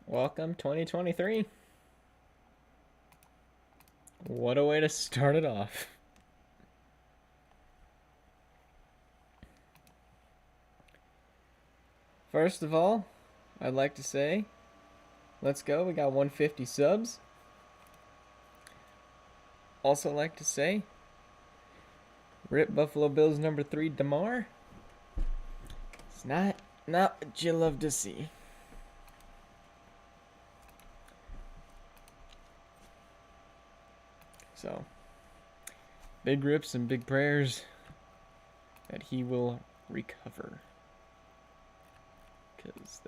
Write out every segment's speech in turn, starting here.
Welcome 2023. What a way to start it off. First of all, I'd like to say, let's go. We got 150 subs. Also like to say, rip Buffalo Bills number 3 DeMar. It's not what you love to see. So, big rips and big prayers that he will recover. Because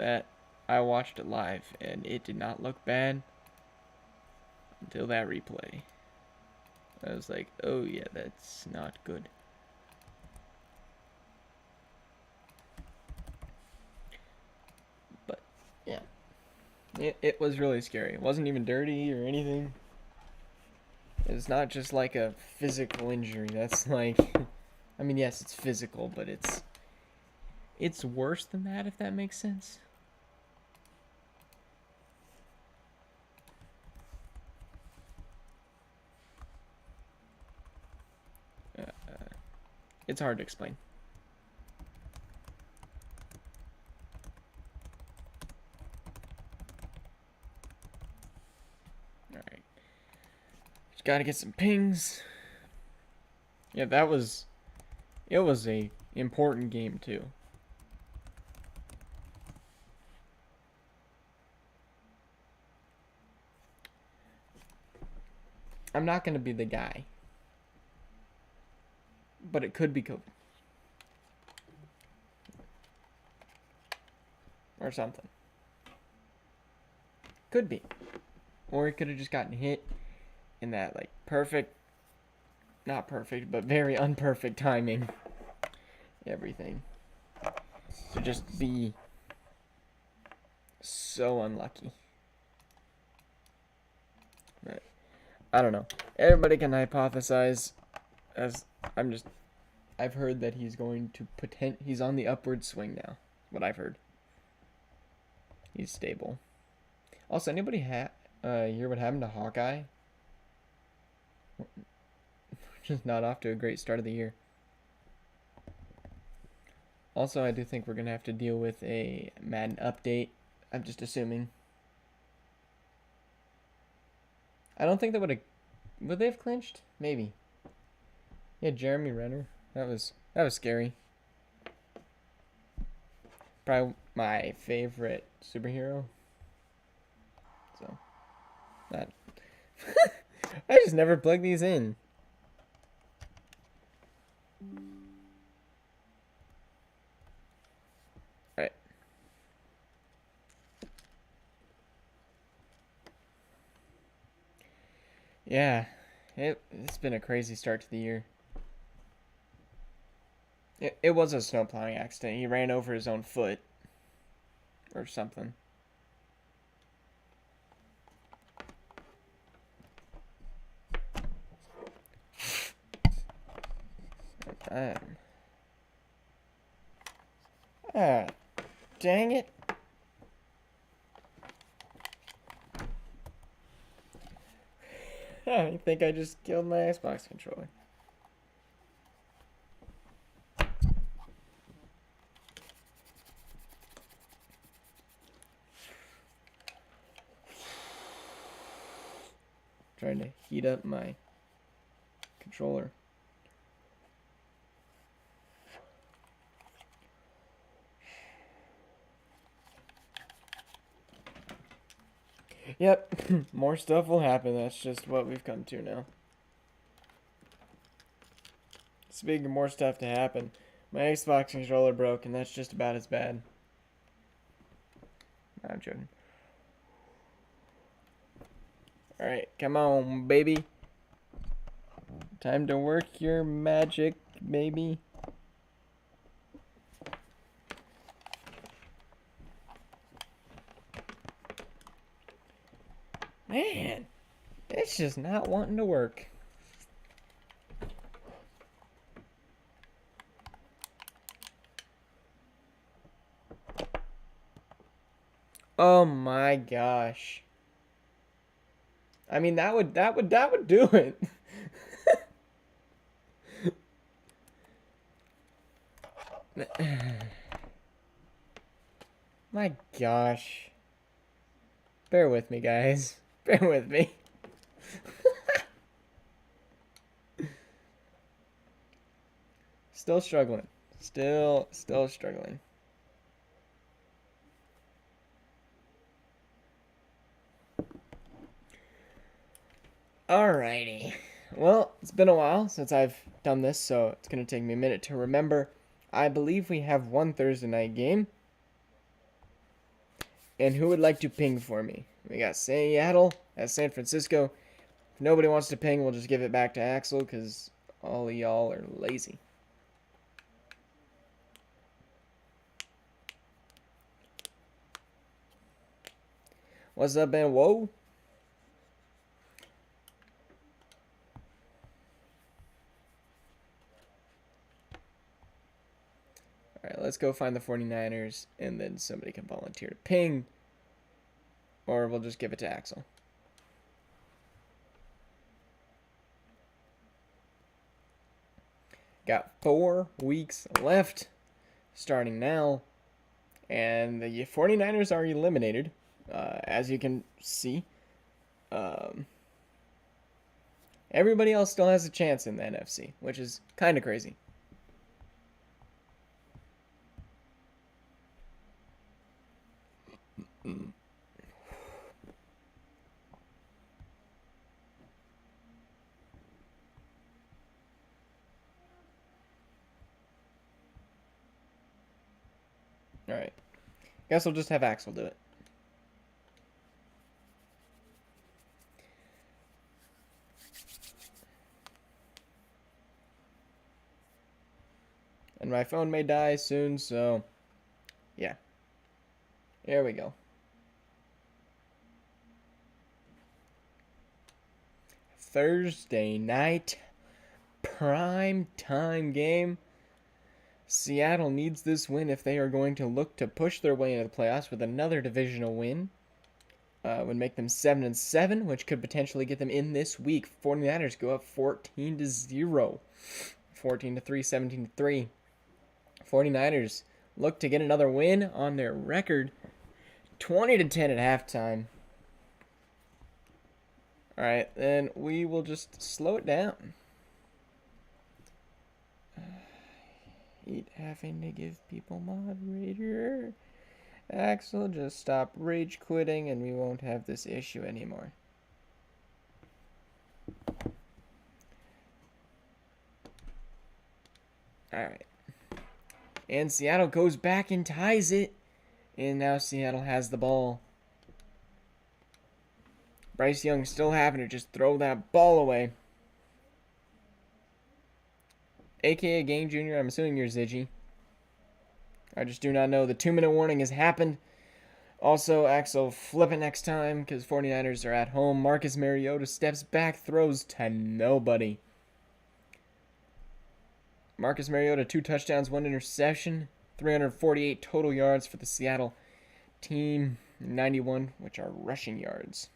I watched it live and it did not look bad until that replay. I was like, oh yeah, that's not good. But, yeah. It was really scary. It wasn't even dirty or anything. It's not just like a physical injury. That's like, I mean, yes, it's physical, but it's worse than that, if that makes sense. It's hard to explain. Alright. Just gotta get some pings. Yeah, it was a important game too. I'm not gonna be the guy. But it could be COVID. Or something. Could be. Or he could have just gotten hit in that, like, perfect, not perfect, but very unperfect timing. Everything. To just be so unlucky. But, I don't know. Everybody can hypothesize. I've heard that he's going to he's on the upward swing now. What I've heard. He's stable. Also, anybody hear what happened to Hawkeye? Just not off to a great start of the year. Also, I do think we're going to have to deal with a Madden update. I'm just assuming. I don't think would they have clinched? Maybe. Yeah, Jeremy Renner. That was scary. Probably my favorite superhero. So, that. I just never plug these in. Alright. Yeah, it's been a crazy start to the year. It was a snowplowing accident. He ran over his own foot. Or something. Ah, dang it. I think I just killed my Xbox controller. Trying to heat up my controller. Yep, more stuff will happen. That's just what we've come to now. Speaking of more stuff to happen, my Xbox controller broke, and that's just about as bad. No, I'm joking. Alright, come on, baby. Time to work your magic, baby. Man, it's just not wanting to work. Oh my gosh. I mean, that would do it. My gosh. Bear with me, guys. Bear with me. Still struggling. Still struggling. Alrighty. Well, it's been a while since I've done this, so it's going to take me a minute to remember. I believe we have one Thursday night game. And who would like to ping for me? We got Seattle at San Francisco. If nobody wants to ping, we'll just give it back to Axel because all of y'all are lazy. What's up, man? Whoa. Alright, let's go find the 49ers, and then somebody can volunteer to ping. Or we'll just give it to Axel. Got 4 weeks left, starting now. And the 49ers are eliminated, as you can see. Everybody else still has a chance in the NFC, which is kind of crazy. Alright. Guess we'll just have Axel do it. And my phone may die soon, so yeah. Here we go. Thursday night prime time game. Seattle needs this win if they are going to look to push their way into the playoffs with another divisional win. Would make them 7-7, which could potentially get them in this week. 49ers go up 14-0. 14-3, 17-3. 49ers look to get another win on their record. 20-10 at halftime. Alright, then we will just slow it down. Hate having to give people moderator. Axel, just stop rage quitting and we won't have this issue anymore. Alright. And Seattle goes back and ties it. And now Seattle has the ball. Bryce Young still having to just throw that ball away. AKA Game Junior, I'm assuming you're Ziggy. I just do not know. The 2-minute warning has happened. Also, Axel, flip it next time because 49ers are at home. Marcus Mariota steps back, throws to nobody. Marcus Mariota, 2 touchdowns, 1 interception. 348 total yards for the Seattle team. 91, which are rushing yards.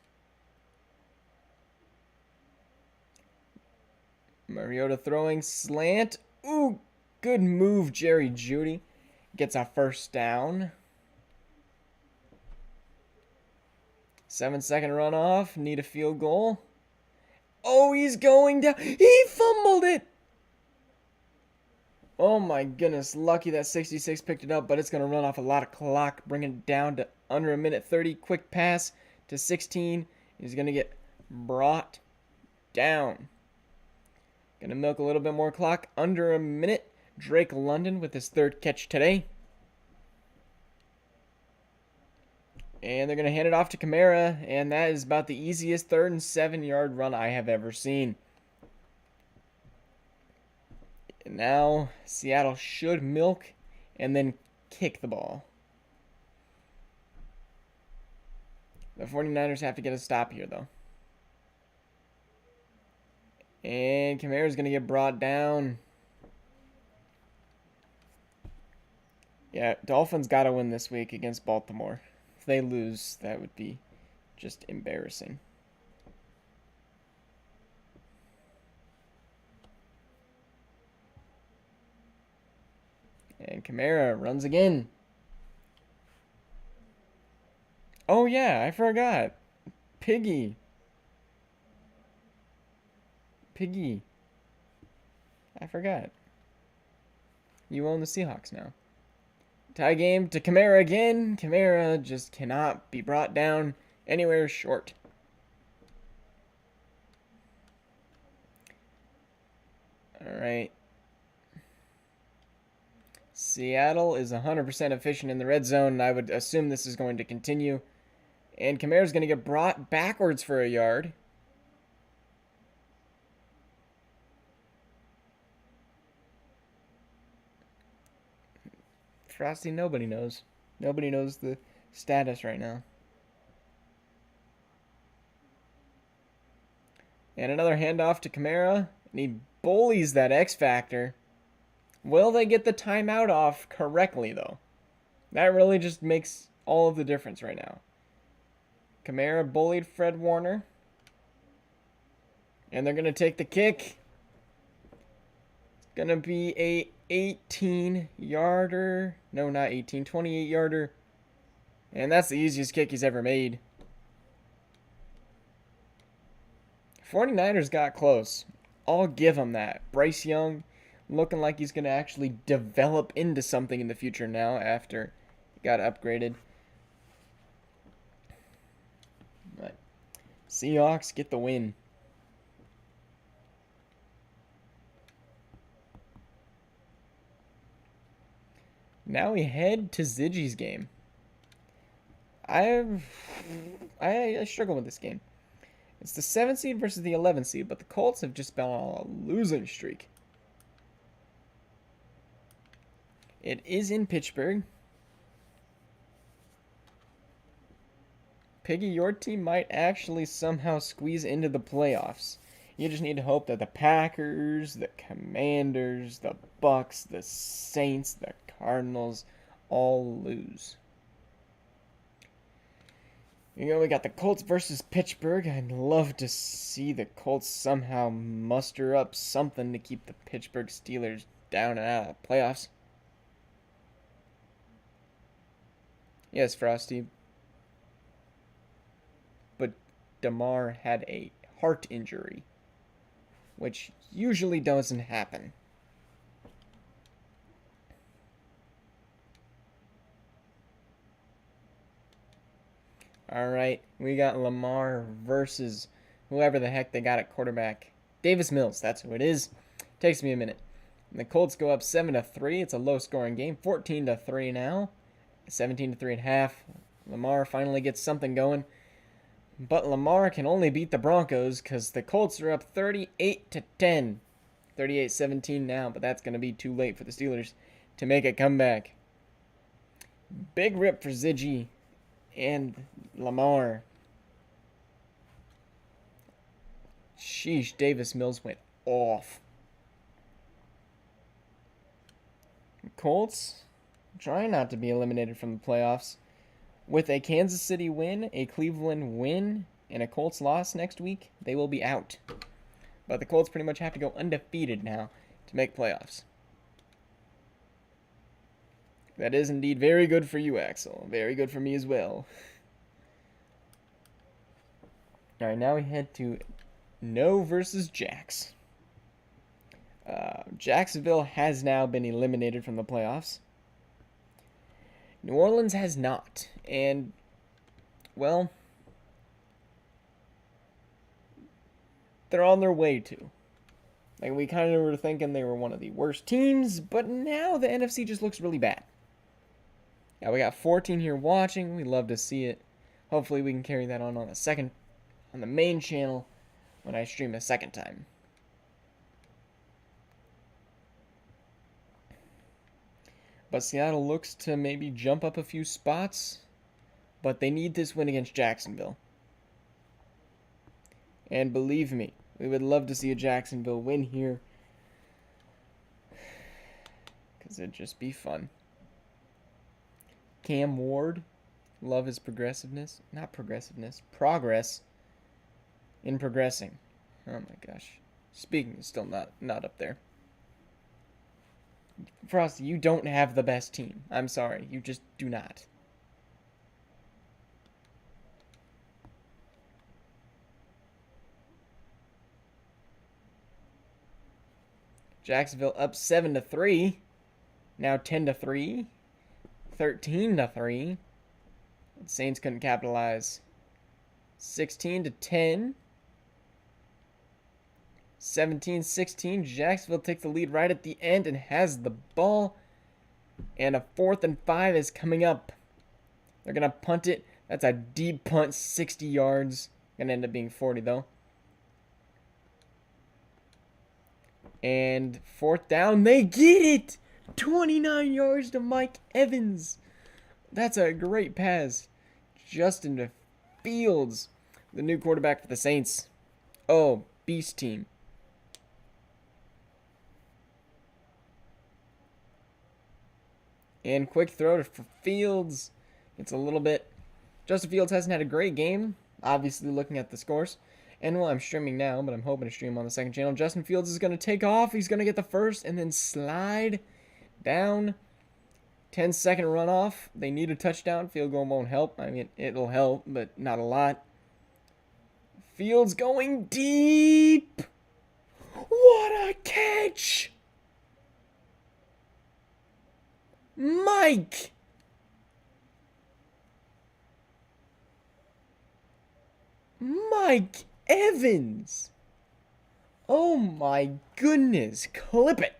Mariota throwing slant. Ooh, good move, Jerry Jeudy. Gets a first down. 7-second runoff. Need a field goal. Oh, he's going down. He fumbled it. Oh my goodness. Lucky that 66 picked it up, but it's going to run off a lot of clock. Bringing it down to under a minute 30. Quick pass to 16. He's going to get brought down. Gonna milk a little bit more clock. Under a minute. Drake London with his 3rd catch today. And they're gonna hand it off to Kamara. And that is about the easiest 3rd and 7-yard run I have ever seen. And now Seattle should milk and then kick the ball. The 49ers have to get a stop here though. And Kamara's going to get brought down. Yeah, Dolphins got to win this week against Baltimore. If they lose, that would be just embarrassing. And Kamara runs again. Oh yeah, I forgot. Piggy. I forgot. You own the Seahawks now. Tie game to Kamara again. Kamara just cannot be brought down anywhere short. All right. Seattle is 100% efficient in the red zone, and I would assume this is going to continue. And Kamara's going to get brought backwards for a yard. Frosty, nobody knows. Nobody knows the status right now. And another handoff to Kamara, and he bullies that X Factor. Will they get the timeout off correctly, though? That really just makes all of the difference right now. Kamara bullied Fred Warner. And they're going to take the kick. It's going to be a 18-yarder. No, not 18. 28-yarder. And that's the easiest kick he's ever made. 49ers got close. I'll give him that. Bryce Young looking like he's going to actually develop into something in the future now after he got upgraded. But Seahawks get the win. Now we head to Ziggy's game. I struggle with this game. It's the 7th seed versus the 11th seed, but the Colts have just been on a losing streak. It is in Pittsburgh. Piggy, your team might actually somehow squeeze into the playoffs. You just need to hope that the Packers, the Commanders, the Bucks, the Saints, the Cardinals all lose. You know, we got the Colts versus Pittsburgh. I'd love to see the Colts somehow muster up something to keep the Pittsburgh Steelers down and out of the playoffs. Yes, Frosty. But DeMar had a heart injury, which usually doesn't happen. All right, we got Lamar versus whoever the heck they got at quarterback. Davis Mills, that's who it is. Takes me a minute. And the Colts go up 7-3. It's a low-scoring game. 14-3 now. 17-3 at half. Lamar finally gets something going. But Lamar can only beat the Broncos because the Colts are up 38-10. 38-17 now, but that's going to be too late for the Steelers to make a comeback. Big rip for Ziggy and Lamar. Sheesh, Davis Mills went off. Colts trying not to be eliminated from the playoffs. With a Kansas City win, a Cleveland win, and a Colts loss next week, they will be out. But the Colts pretty much have to go undefeated now to make playoffs. That is indeed very good for you, Axel. Very good for me as well. Alright, now we head to No versus Jax. Jacksonville has now been eliminated from the playoffs. New Orleans has not. And, well, they're on their way to. Like, we kind of were thinking they were one of the worst teams, but now the NFC just looks really bad. Yeah, we got 14 here watching. We love to see it. Hopefully we can carry that on the main channel when I stream a second time. But Seattle looks to maybe jump up a few spots, but they need this win against Jacksonville. And believe me, we would love to see a Jacksonville win here, because it'd just be fun. Cam Ward Love is progressiveness. Not progressiveness. Progress in progressing. Oh my gosh. Speaking is still not up there. Frosty, you don't have the best team. I'm sorry. You just do not. Jacksonville up 7-3. Now 10-3. 13-3. Saints couldn't capitalize. 16-10. 17-16. Jacksonville takes the lead right at the end and has the ball. And a 4th and 5 is coming up. They're going to punt it. That's a deep punt, 60 yards. Going to end up being 40, though. And 4th down, they get it! 29 yards to Mike Evans. That's a great pass. Justin Fields, the new quarterback for the Saints. Oh, beast team. And quick throw for Fields. It's a little bit. Justin Fields hasn't had a great game, obviously looking at the scores. And well, I'm streaming now, but I'm hoping to stream on the second channel. Justin Fields is going to take off. He's going to get the first and then slide down. 10-second runoff. They need a touchdown. Field goal won't help. I mean, it'll help, but not a lot. Fields going deep. What a catch! Mike Evans. Oh my goodness. Clip it.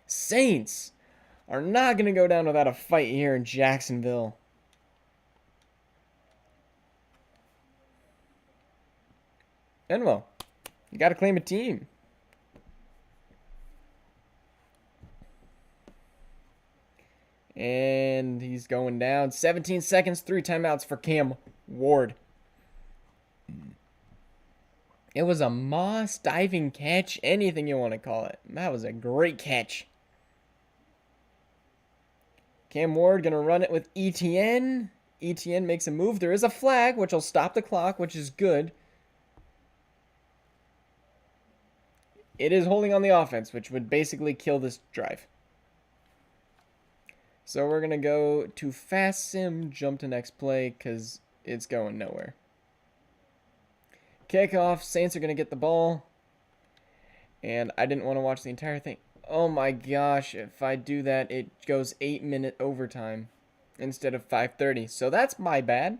Saints are not going to go down without a fight here in Jacksonville. And well, you got to claim a team. And he's going down. 17 seconds, 3 timeouts for Cam Ward. It was a moss diving catch, anything you want to call it. That was a great catch. Cam Ward going to run it with ETN. ETN makes a move. There is a flag, which will stop the clock, which is good. It is holding on the offense, which would basically kill this drive. So we're going to go to Fast Sim, jump to next play, because it's going nowhere. Kickoff, Saints are going to get the ball. And I didn't want to watch the entire thing. Oh my gosh, if I do that, it goes 8-minute overtime instead of 5:30. So that's my bad.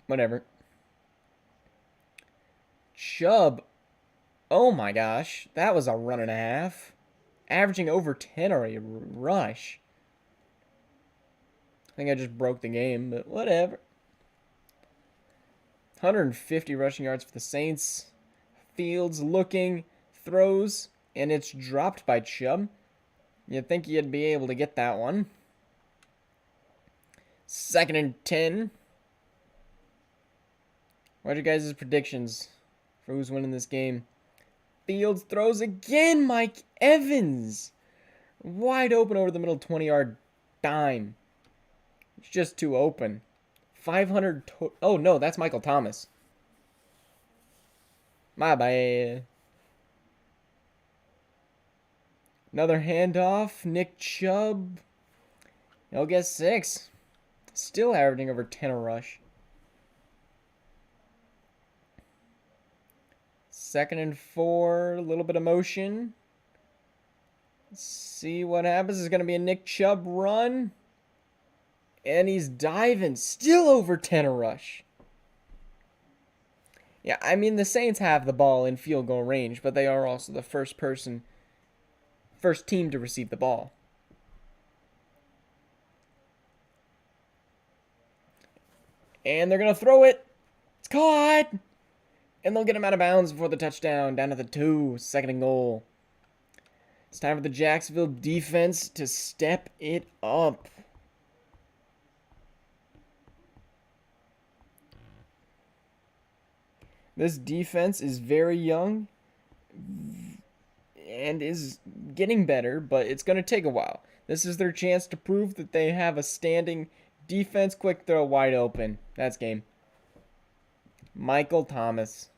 Whatever. Chubb. Oh my gosh, that was a run and a half. Averaging over 10 or a rush. I think I just broke the game, but whatever. 150 rushing yards for the Saints. Fields looking, throws, and it's dropped by Chubb. You'd think you'd be able to get that one. 2nd and 10. What are your guys' predictions for who's winning this game? Fields throws again. Mike Evans. Wide open over the middle, 20-yard dime. It's just too open. 500. Oh, no, that's Michael Thomas. My bad. Another handoff. Nick Chubb. He'll get 6. Still averaging over 10 a rush. 2nd and 4. A little bit of motion. Let's see what happens. It's going to be a Nick Chubb run. And he's diving. Still over 10 a rush. Yeah, I mean, the Saints have the ball in field goal range, but they are also the first team to receive the ball. And they're going to throw it. It's caught. And they'll get him out of bounds before the touchdown. Down to the 2. 2nd and goal. It's time for the Jacksonville defense to step it up. This defense is very young. and is getting better, but it's going to take a while. This is their chance to prove that they have a standing defense. Quick throw, wide open. That's game. Michael Thomas.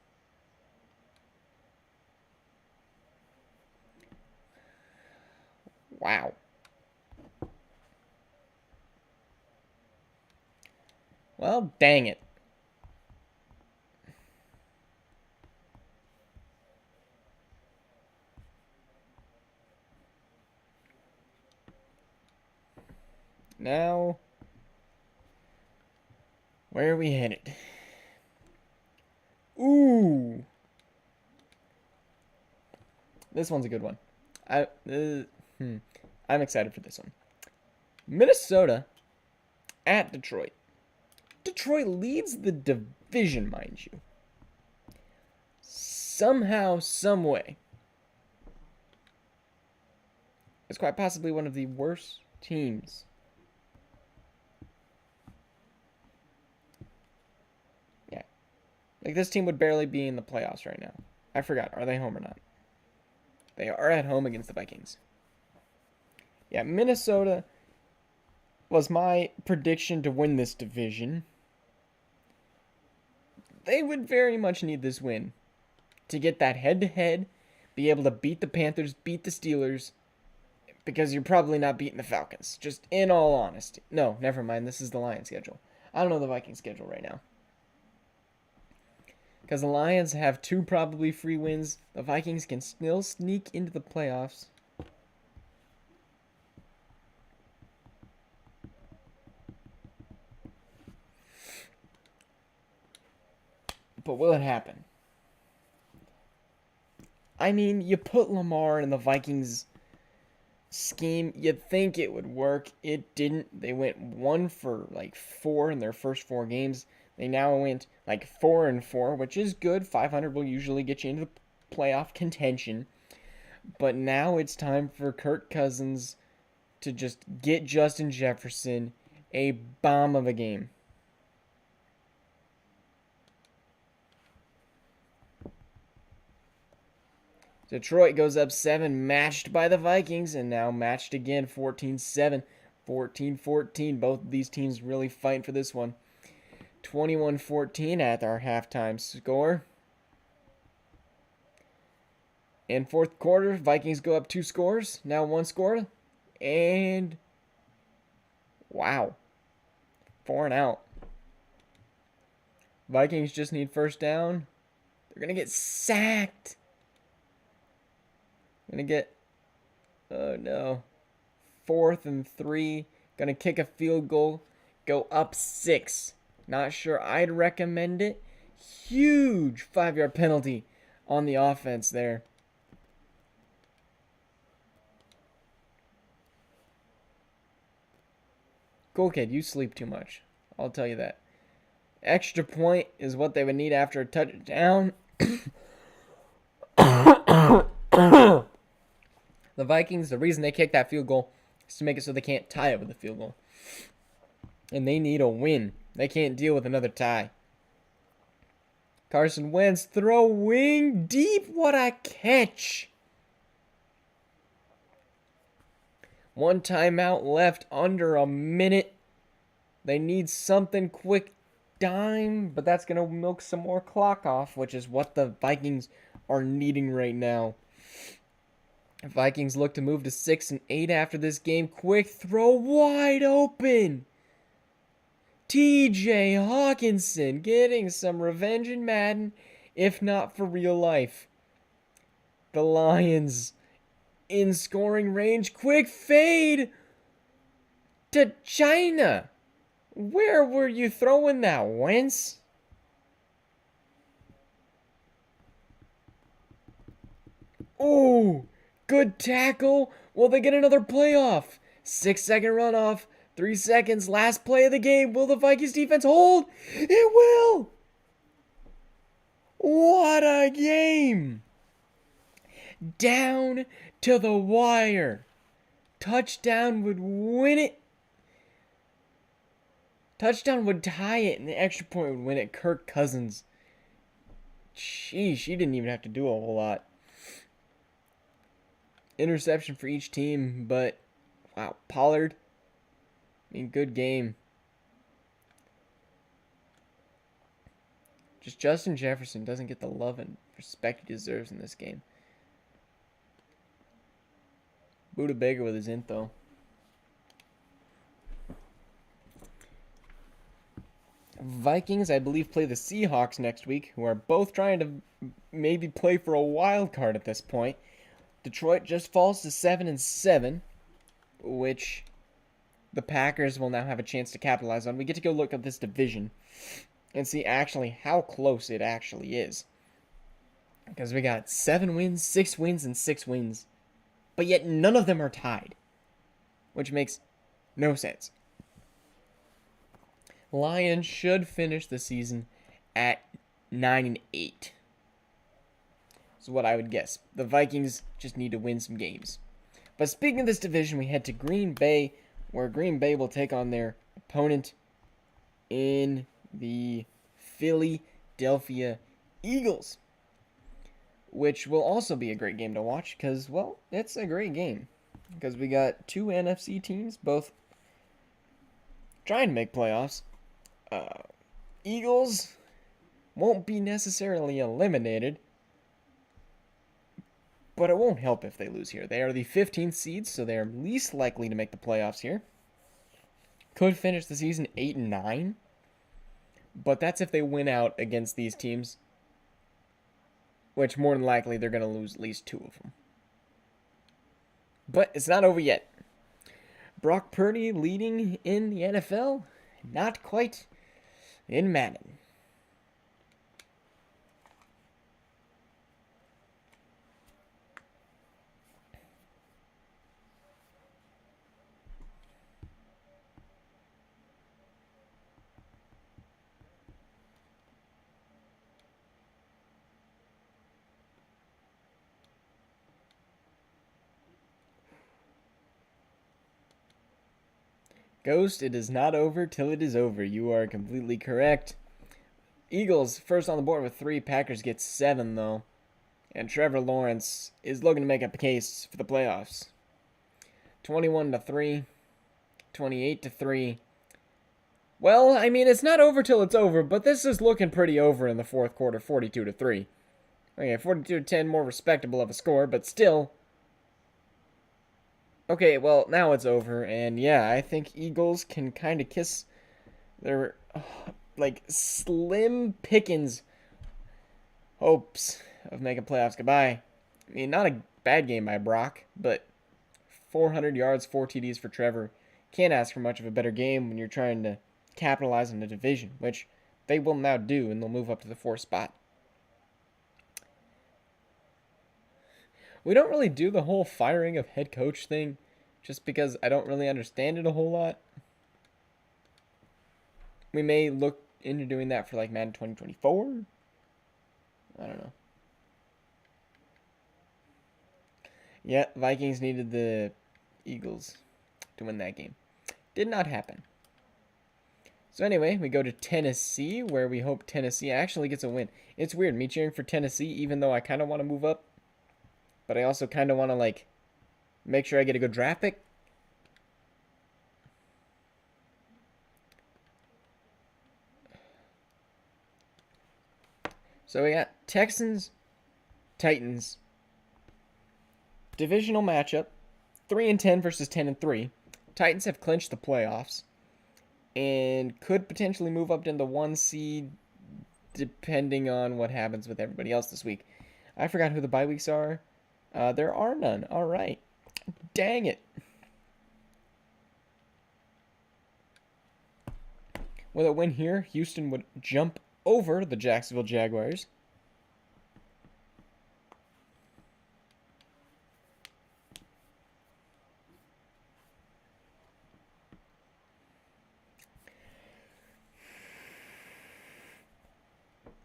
Wow. Well, dang it. Now, where are we headed? Ooh. This one's a good one. I'm excited for this one. Minnesota at Detroit. Detroit leads the division, mind you. Somehow, some way. It's quite possibly one of the worst teams. Yeah. Like, this team would barely be in the playoffs right now. I forgot. Are they home or not? They are at home against the Vikings. Yeah, Minnesota was my prediction to win this division. They would very much need this win to get that head-to-head, be able to beat the Panthers, beat the Steelers, because you're probably not beating the Falcons. Just in all honesty. No, never mind. This is the Lions schedule. I don't know the Vikings schedule right now. Because the Lions have 2 probably free wins. The Vikings can still sneak into the playoffs. But will it happen? I mean, you put Lamar in the Vikings scheme, you'd think it would work. It didn't. They went 1 for 4 in their first 4 games. They now went 4-4, which is good. 500 will usually get you into the playoff contention. But now it's time for Kirk Cousins to just get Justin Jefferson a bomb of a game. Detroit goes up 7, matched by the Vikings, and now matched again, 14-7, 14-14. Both of these teams really fighting for this one. 21-14 at our halftime score. In fourth quarter, Vikings go up 2 scores, now 1 score, and wow, 4 and out. Vikings just need first down. They're going to get sacked. Gonna get, oh no, 4th and 3. Gonna kick a field goal, go up 6. Not sure I'd recommend it. Huge 5-yard penalty on the offense there. Cool kid, you sleep too much. I'll tell you that. Extra point is what they would need after a touchdown. The Vikings, the reason they kicked that field goal is to make it so they can't tie it with a field goal. And they need a win. They can't deal with another tie. Carson Wentz throwing deep. What a catch. 1 timeout left, under a minute. They need something quick, dime, but that's going to milk some more clock off, which is what the Vikings are needing right now. Vikings look to move to 6-8 after this game. Quick throw, wide open. TJ Hawkinson getting some revenge in Madden, if not for real life. The Lions in scoring range. Quick fade to China. Where were you throwing that, Wentz? Oh, good tackle. Will they get another playoff? 6-second runoff. 3 seconds. Last play of the game. Will the Vikings defense hold? It will. What a game. Down to the wire. Touchdown would win it. Touchdown would tie it, and the extra point would win it. Kirk Cousins. Sheesh, he didn't even have to do a whole lot. interception for each team, but wow, Pollard, I mean, good game. Just Justin Jefferson doesn't get the love and respect he deserves in this game. Buda Baker with his int, though. Vikings, I believe, play the Seahawks next week, who are both trying to maybe play for a wild card at this point. Detroit just falls to 7-7, which the Packers will now have a chance to capitalize on. We get to go look at this division and see actually how close it actually is. Because we got 7 wins, 6 wins, and 6 wins. But yet none of them are tied, which makes no sense. Lions should finish the season at 9-8. Is what I would guess. The Vikings just need to win some games. But speaking of this division, we head to Green Bay, where Green Bay will take on their opponent in the Philadelphia Eagles, which will also be a great game to watch because, well, it's a great game because we got 2 NFC teams, both trying to make playoffs. Eagles won't be necessarily eliminated, but it won't help if they lose here. They are the 15th seeds, so they are least likely to make the playoffs here. Could finish the season 8-9, but that's if they win out against these teams, which more than likely they're going to lose at least 2 of them. But it's not over yet. Brock Purdy leading in the NFL? Not quite in Madden. Ghost, it is not over till it is over. You are completely correct. Eagles first on the board with 3. Packers get 7, though. And Trevor Lawrence is looking to make up a case for the playoffs. 21-3. 28-3. Well, I mean, it's not over till it's over, but this is looking pretty over in the fourth quarter, 42-3. Okay, 42-10, more respectable of a score, but still. Okay, well, now it's over, and yeah, I think Eagles can kind of kiss their, like, slim pickings hopes of making playoffs goodbye. I mean, not a bad game by Brock, but 400 yards, 4 TDs for Trevor. Can't ask for much of a better game when you're trying to capitalize on the division, which they will now do, and they'll move up to the 4th spot. We don't really do the whole firing of head coach thing, just because I don't really understand it a whole lot. We may look into doing that for like Madden 2024. I don't know. Yeah, Vikings needed the Eagles to win that game. Did not happen. So anyway, we go to Tennessee, where we hope Tennessee actually gets a win. It's weird, me cheering for Tennessee, even though I kind of want to move up. But I also kind of want to, like, make sure I get a good draft pick. So we got Texans, Titans. Divisional matchup. 3-10 versus 10-3. Titans have clinched the playoffs and could potentially move up to the 1 seed depending on what happens with everybody else this week. I forgot who the bye weeks are. There are none. All right. Dang it. With a win here, Houston would jump over the Jacksonville Jaguars.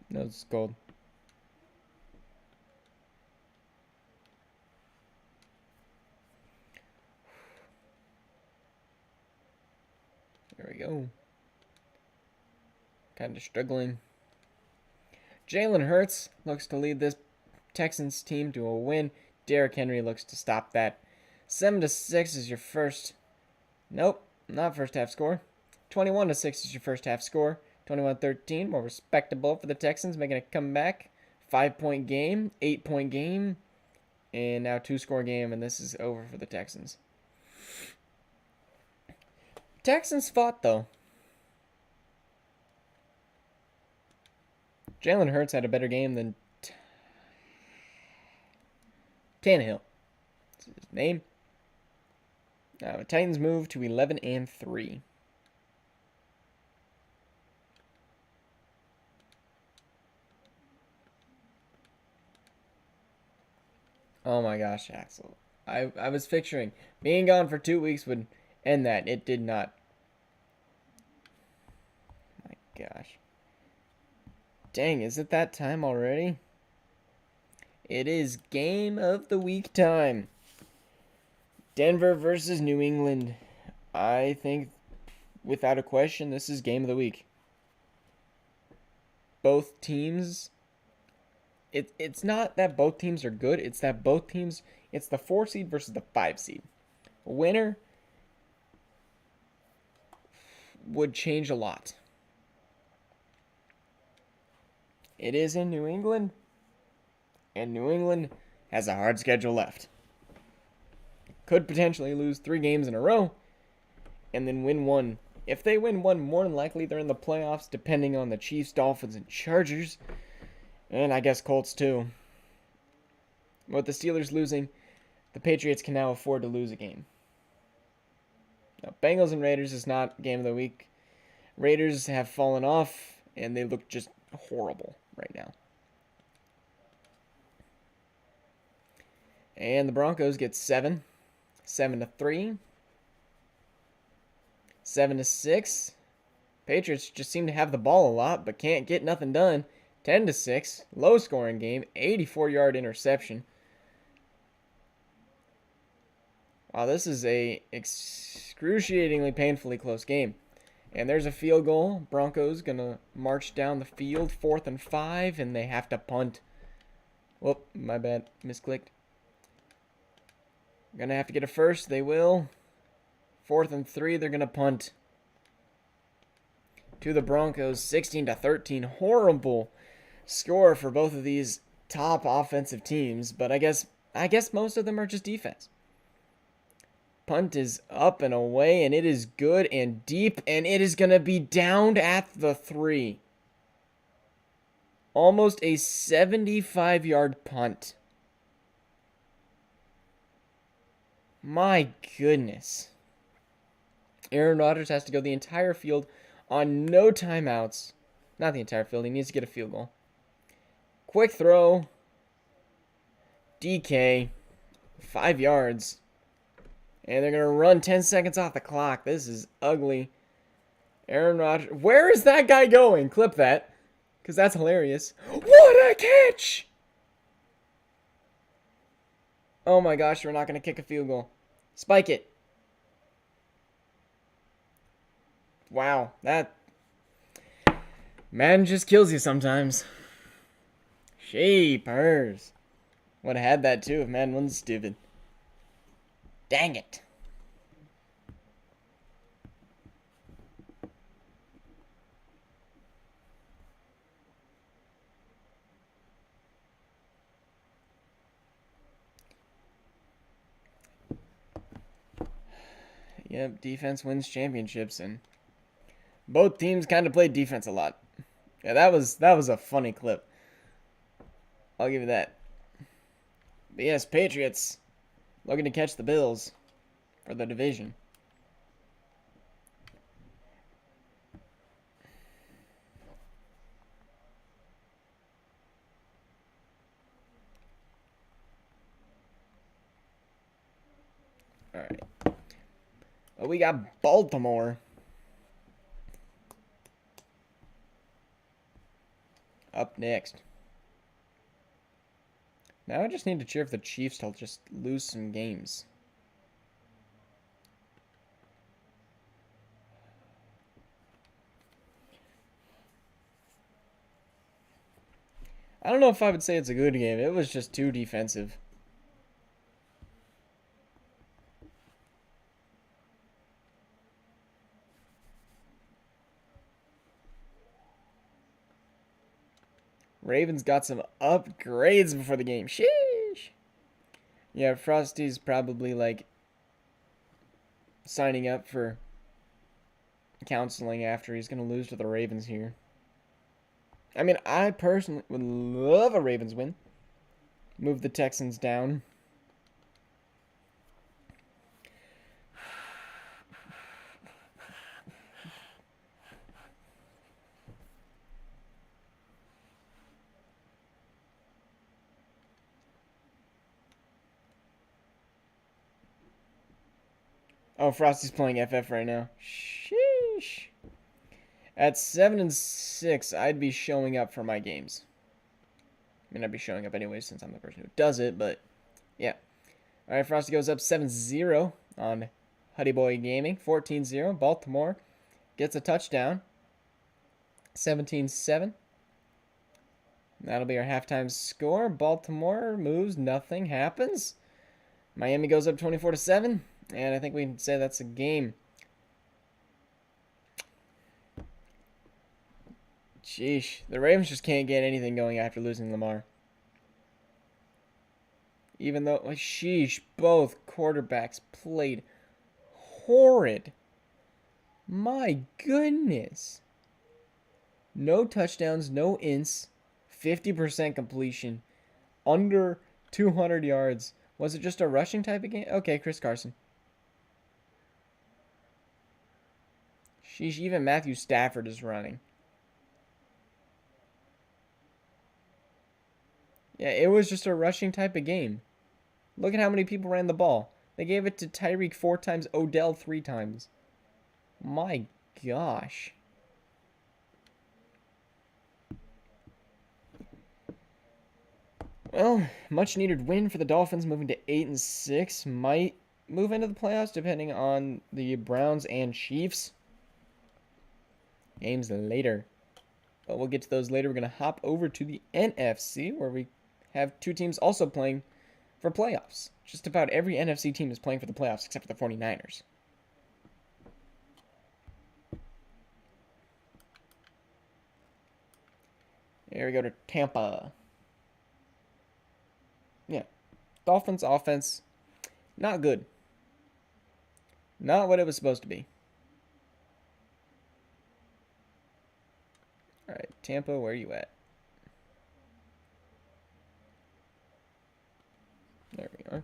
No, it's gold. There we go. Kind of struggling. Jalen Hurts looks to lead this Texans team to a win. Derrick Henry looks to stop that. 7-6 is your first. Nope, not first half score. 21-6 is your first half score. 21-13, more respectable for the Texans, making a comeback. 5-point game, 8-point game, and now 2-score game, and this is over for the Texans. Texans fought, though. Jalen Hurts had a better game than Tannehill. That's his name. Now, the Titans move to 11-3. Oh my gosh, Axel. I was picturing being gone for 2 weeks would end that. It did not. My gosh. Dang, is it that time already? It is game of the week time. Denver versus New England. I think, without a question, this is game of the week. Both teams. It's not that both teams are good. It's that both teams. It's the 4 seed versus the 5 seed. Winner would change a lot. It is in New England, and New England has a hard schedule left. Could potentially lose 3 games in a row and then win 1. If they win 1, more than likely they're in the playoffs, depending on the Chiefs, Dolphins, and Chargers. And I guess Colts too. With the Steelers losing, the Patriots can now afford to lose a game. Now, Bengals and Raiders is not game of the week. Raiders have fallen off, and they look just horrible right now. And the Broncos get 7. 7-3. 7-6. Patriots just seem to have the ball a lot, but can't get nothing done. 10-6. Low scoring game. 84-yard interception. Wow, this is a excruciatingly painfully close game. And there's a field goal. Broncos gonna march down the field. 4th and 5, and they have to punt. Whoop, my bad. Misclicked. Gonna have to get a first. They will. 4th and 3, they're gonna punt. To the Broncos, 16-13. Horrible score for both of these top offensive teams, but I guess most of them are just defense. Punt is up and away, and it is good and deep, and it is going to be downed at the 3. Almost a 75-yard punt. My goodness. Aaron Rodgers has to go the entire field on no timeouts. Not the entire field. He needs to get a field goal. Quick throw. DK. 5 yards. And they're going to run 10 seconds off the clock. This is ugly. Aaron Rodgers. Where is that guy going? Clip that. Because that's hilarious. What a catch! Oh my gosh, we're not going to kick a field goal. Spike it. Wow, that Madden just kills you sometimes. Sheepers. Would have had that too if Madden wasn't stupid. Dang it. Yep, defense wins championships, and both teams kind of played defense a lot. Yeah, that was a funny clip. I'll give you that. But yes, Patriots looking to catch the Bills for the division. All right. Well, we got Baltimore up next. Now I just need to cheer for the Chiefs to just lose some games. I don't know if I would say it's a good game. It was just too defensive. Ravens got some upgrades before the game. Sheesh. Yeah, Frosty's probably like signing up for counseling after he's going to lose to the Ravens here. I mean, I personally would love a Ravens win. Move the Texans down. Oh, Frosty's playing FF right now. Sheesh. At 7-6, I'd be showing up for my games. I mean, I'd be showing up anyway since I'm the person who does it, but yeah. All right, Frosty goes up 7-0 on Huddy Boy Gaming. 14-0. Baltimore gets a touchdown. 17-7. That'll be our halftime score. Baltimore moves. Nothing happens. Miami goes up 24-7. And I think we can say that's a game. Sheesh. The Ravens just can't get anything going after losing Lamar. Even though, sheesh, both quarterbacks played horrid. My goodness. No touchdowns, no ints, 50% completion, under 200 yards. Was it just a rushing type of game? Okay, Chris Carson. Sheesh, even Matthew Stafford is running. Yeah, it was just a rushing type of game. Look at how many people ran the ball. They gave it to Tyreek 4 times, Odell 3 times. My gosh. Well, much needed win for the Dolphins, moving to 8-6. Might move into the playoffs depending on the Browns and Chiefs. Games later. But we'll get to those later. We're going to hop over to the NFC where we have 2 teams also playing for playoffs. Just about every NFC team is playing for the playoffs except for the 49ers. Here we go to Tampa. Yeah. Dolphins offense, not good. Not what it was supposed to be. All right, Tampa, where are you at? There we are.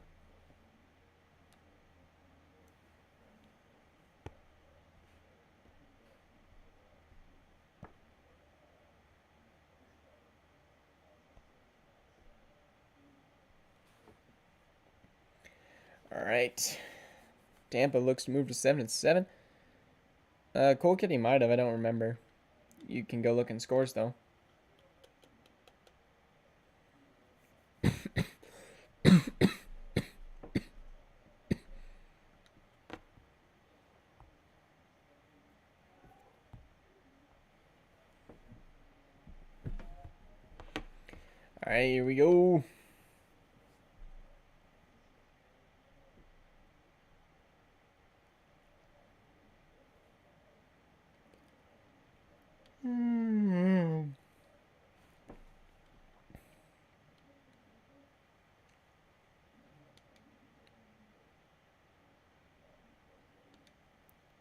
All right. Tampa looks to move to 7-7. Cole Kitty might have. I don't remember. You can go look in scores, though. All right, here we go.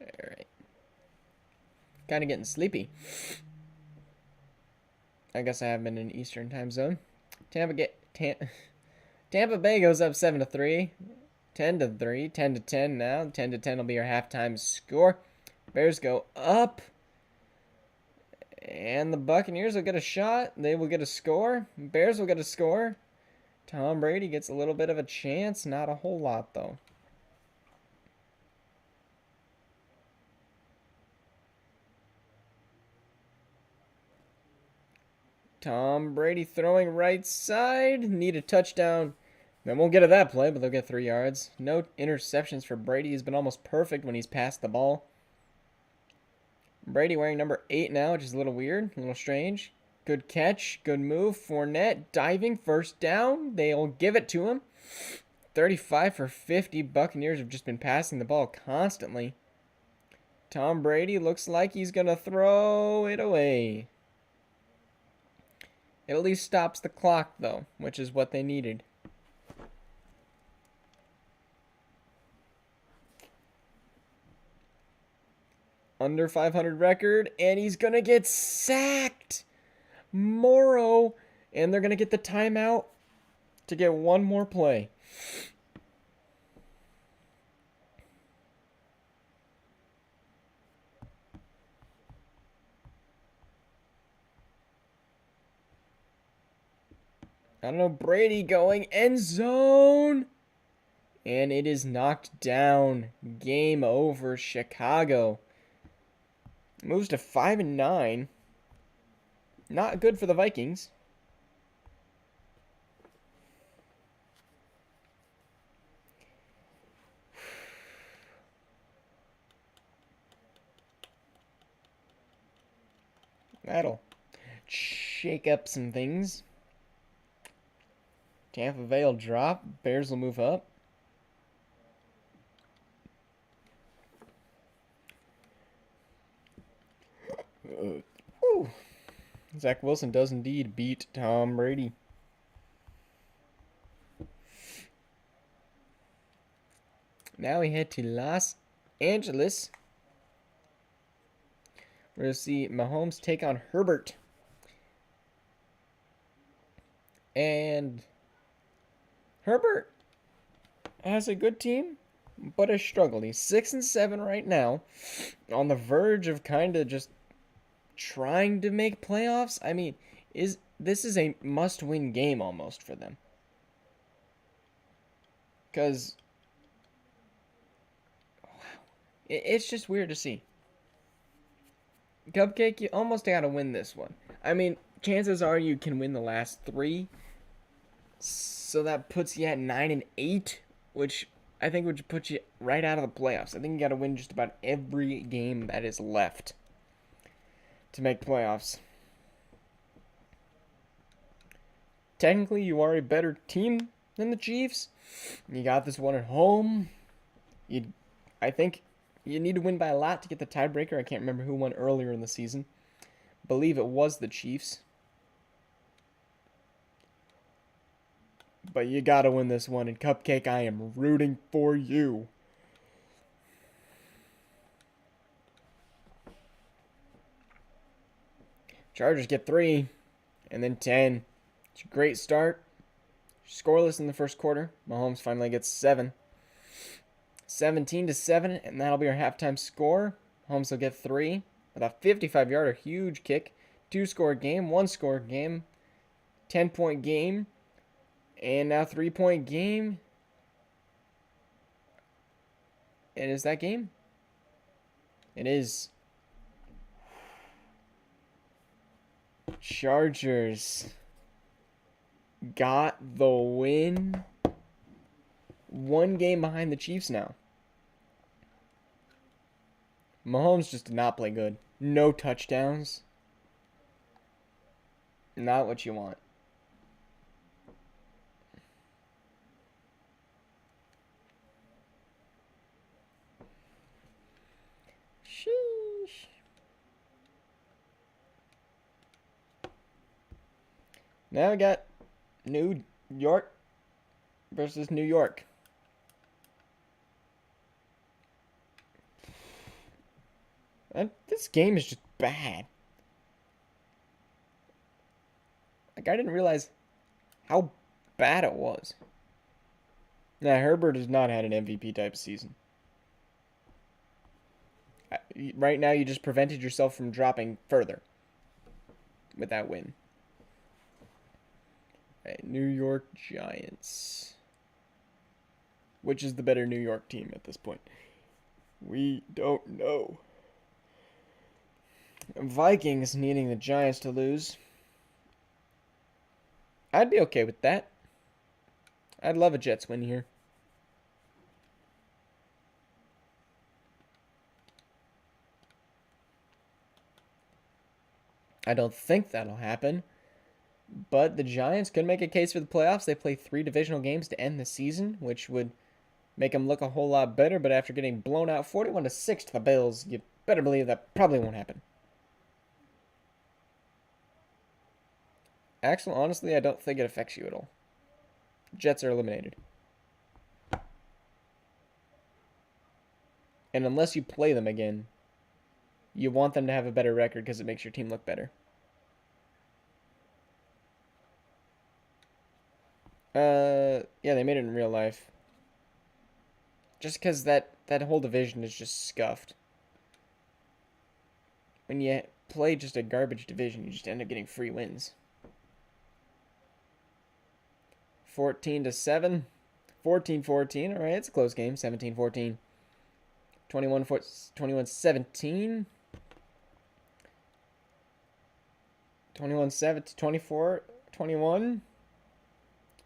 Alright. Kind of getting sleepy. I guess I have been in Eastern time zone. Tampa Bay goes up 7-3. 10-3. 10-10 now. 10-10 will be our halftime score. Bears go up. And the Buccaneers will get a shot. They will get a score. Bears will get a score. Tom Brady gets a little bit of a chance. Not a whole lot, though. Tom Brady throwing right side. Need a touchdown. They won't get to that play, but they'll get 3 yards. No interceptions for Brady. He's been almost perfect when he's passed the ball. Brady wearing number 8 now, which is a little weird, a little strange. Good catch, good move. Fournette diving, first down. They'll give it to him. 35 for 50. Buccaneers have just been passing the ball constantly. Tom Brady looks like he's going to throw it away. It at least stops the clock, though, which is what they needed. Under 500 record, and he's going to get sacked. Morrow, and they're going to get the timeout to get one more play. I don't know, Brady going end zone. And it is knocked down. Game over, Chicago. Moves to 5-9. Not good for the Vikings. That'll shake up some things. Tampa Bay will drop. Bears will move up. Zach Wilson does indeed beat Tom Brady. Now we head to Los Angeles. We're going to see Mahomes take on Herbert. And Herbert has a good team, but has struggled. He's 6-7 right now, on the verge of kind of just trying to make playoffs. I mean, this is a must-win game almost for them. Because it's just weird to see. Cupcake, you almost got to win this one. I mean, chances are you can win the last 3. So that puts you at 9-8, which I think would put you right out of the playoffs. I think you got to win just about every game that is left to make playoffs. Technically, you are a better team than the Chiefs. You got this one at home. I think you need to win by a lot to get the tiebreaker. I can't remember who won earlier in the season. I believe it was the Chiefs. But you gotta win this one. And Cupcake, I am rooting for you. Chargers get 3. And then 10. It's a great start. Scoreless in the first quarter. Mahomes finally gets 7. 17-7. And that'll be our halftime score. Mahomes will get 3. With a 55-yarder, huge kick. 2-score game. 1-score game. 10-point game. And now 3-point game. And is that game? It is. Chargers got the win. 1 game behind the Chiefs now. Mahomes just did not play good. No touchdowns. Not what you want. Sheesh. Now we got New York versus New York. And this game is just bad. Like, I didn't realize how bad it was. Now, Herbert has not had an MVP type of season. Right now, you just prevented yourself from dropping further with that win. Right, New York Giants. Which is the better New York team at this point? We don't know. Vikings needing the Giants to lose. I'd be okay with that. I'd love a Jets win here. I don't think that'll happen. But the Giants could make a case for the playoffs. They play 3 divisional games to end the season, which would make them look a whole lot better. But after getting blown out 41-6 to the Bills, you better believe that probably won't happen. Axel, honestly, I don't think it affects you at all. Jets are eliminated. And unless you play them again, you want them to have a better record because it makes your team look better. Yeah, they made it in real life. Just because that whole division is just scuffed. When you play just a garbage division, you just end up getting free wins. 14-7. 14-14. All right, it's a close game. 17-14. 21-17. 21-7 to 24-21.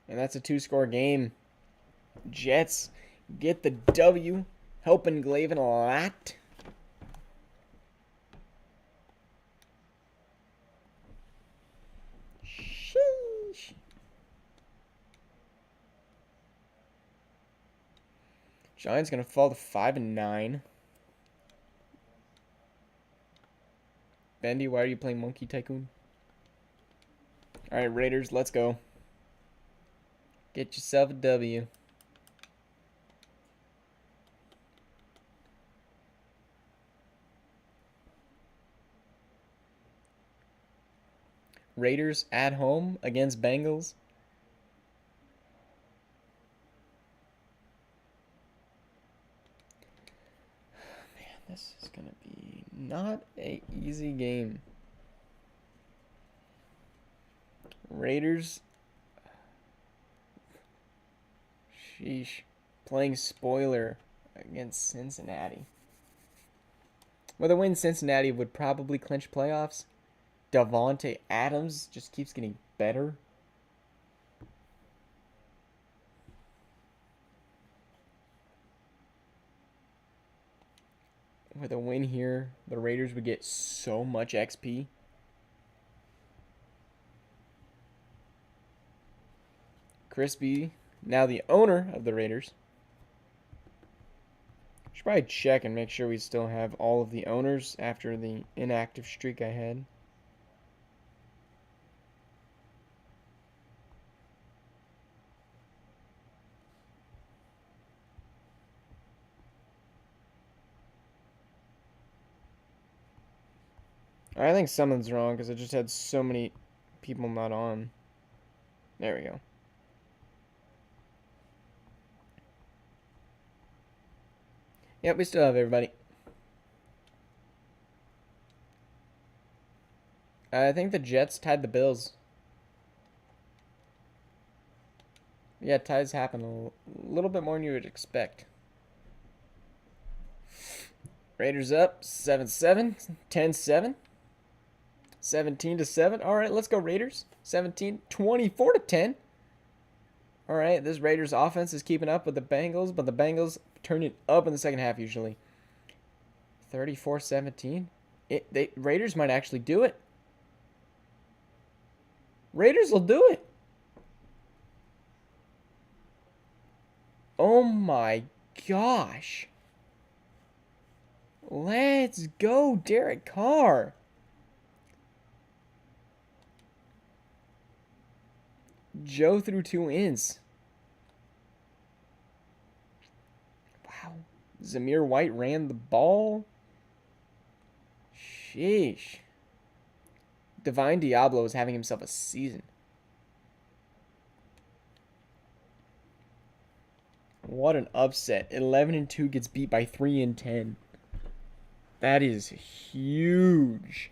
And that's a 2-score game. Jets get the W, helping Glavin a lot. Sheesh. Giants gonna fall to 5-9. Bendy, why are you playing Monkey Tycoon? All right, Raiders, let's go. Get yourself a W. Raiders at home against Bengals. Man, this is going to be not an easy game. Raiders. Sheesh. Playing spoiler against Cincinnati. With a win, Cincinnati would probably clinch playoffs. Davante Adams just keeps getting better. With a win here, the Raiders would get so much XP. Crispy, now the owner of the Raiders. Should probably check and make sure we still have all of the owners after the inactive streak I had. I think something's wrong because I just had so many people not on. There we go. Yep, we still have everybody. I think the Jets tied the Bills. Yeah, ties happen a little bit more than you would expect. Raiders up 7-7, 10-7, 17-7. All right, let's go Raiders. 17, 24-10. All right, this Raiders offense is keeping up with the Bengals, but the Bengals turn it up in the second half usually. 34-17. Raiders might actually do it. Raiders will do it. Oh my gosh. Let's go, Derek Carr. Joe threw 2 ins. Wow. Zamir White ran the ball. Sheesh. Divine Diablo is having himself a season. What an upset. 11-2 gets beat by 3-10. That is huge.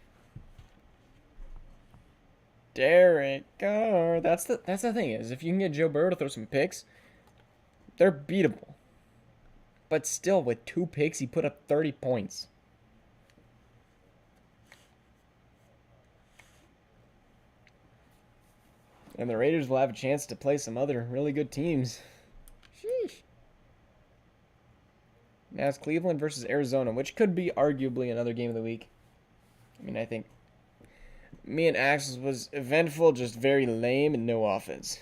Derek Carr. That's the thing is, if you can get Joe Burrow to throw some picks, they're beatable. But still, with 2 picks, he put up 30 points. And the Raiders will have a chance to play some other really good teams. Sheesh. Now it's Cleveland versus Arizona, which could be arguably another game of the week. I mean, I think me and Axel's was eventful, just very lame and no offense.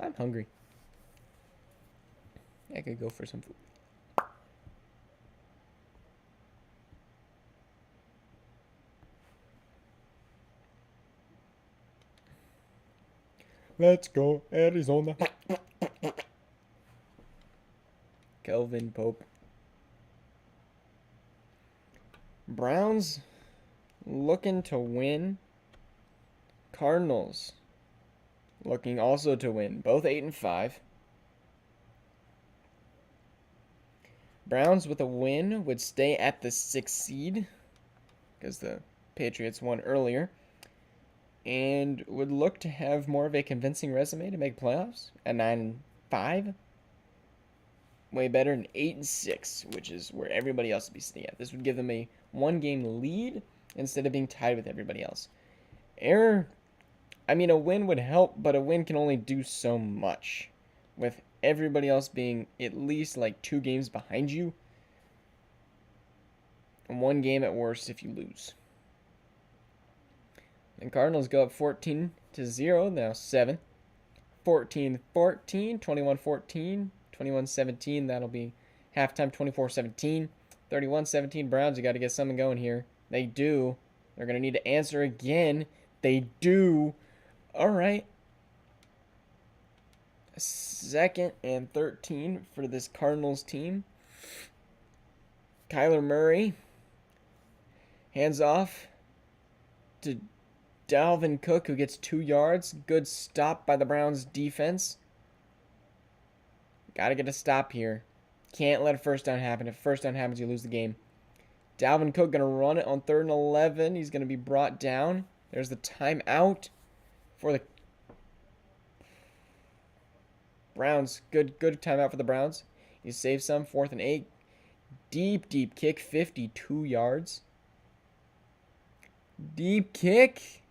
I'm hungry. I could go for some food. Let's go, Arizona. Kelvin Pope. Browns looking to win. Cardinals looking also to win. Both 8-5. Browns with a win would stay at the 6th seed because the Patriots won earlier, and would look to have more of a convincing resume to make playoffs at 9-5. Way better than 8-6, which is where everybody else would be sitting at. This would give them a 1-game lead instead of being tied with everybody else. A win would help, but a win can only do so much. With everybody else being at least like 2 games behind you, and 1 game at worst if you lose. And Cardinals go up 14-0, now 7. 14-14, 21-14, 21-17, that'll be halftime. 24-17, 31-17. Browns, you got to get something going here. They do. They're going to need to answer again. They do. All right. 2nd and 13 for this Cardinals team. Kyler Murray. Hands off to Dalvin Cook, who gets 2 yards. Good stop by the Browns defense. Got to get a stop here. Can't let a first down happen. If first down happens, you lose the game. Dalvin Cook going to run it on 3rd and 11. He's going to be brought down. There's the timeout for the Browns. Good timeout for the Browns. He saved some. 4th and 8. Deep kick. 52 yards. Deep kick.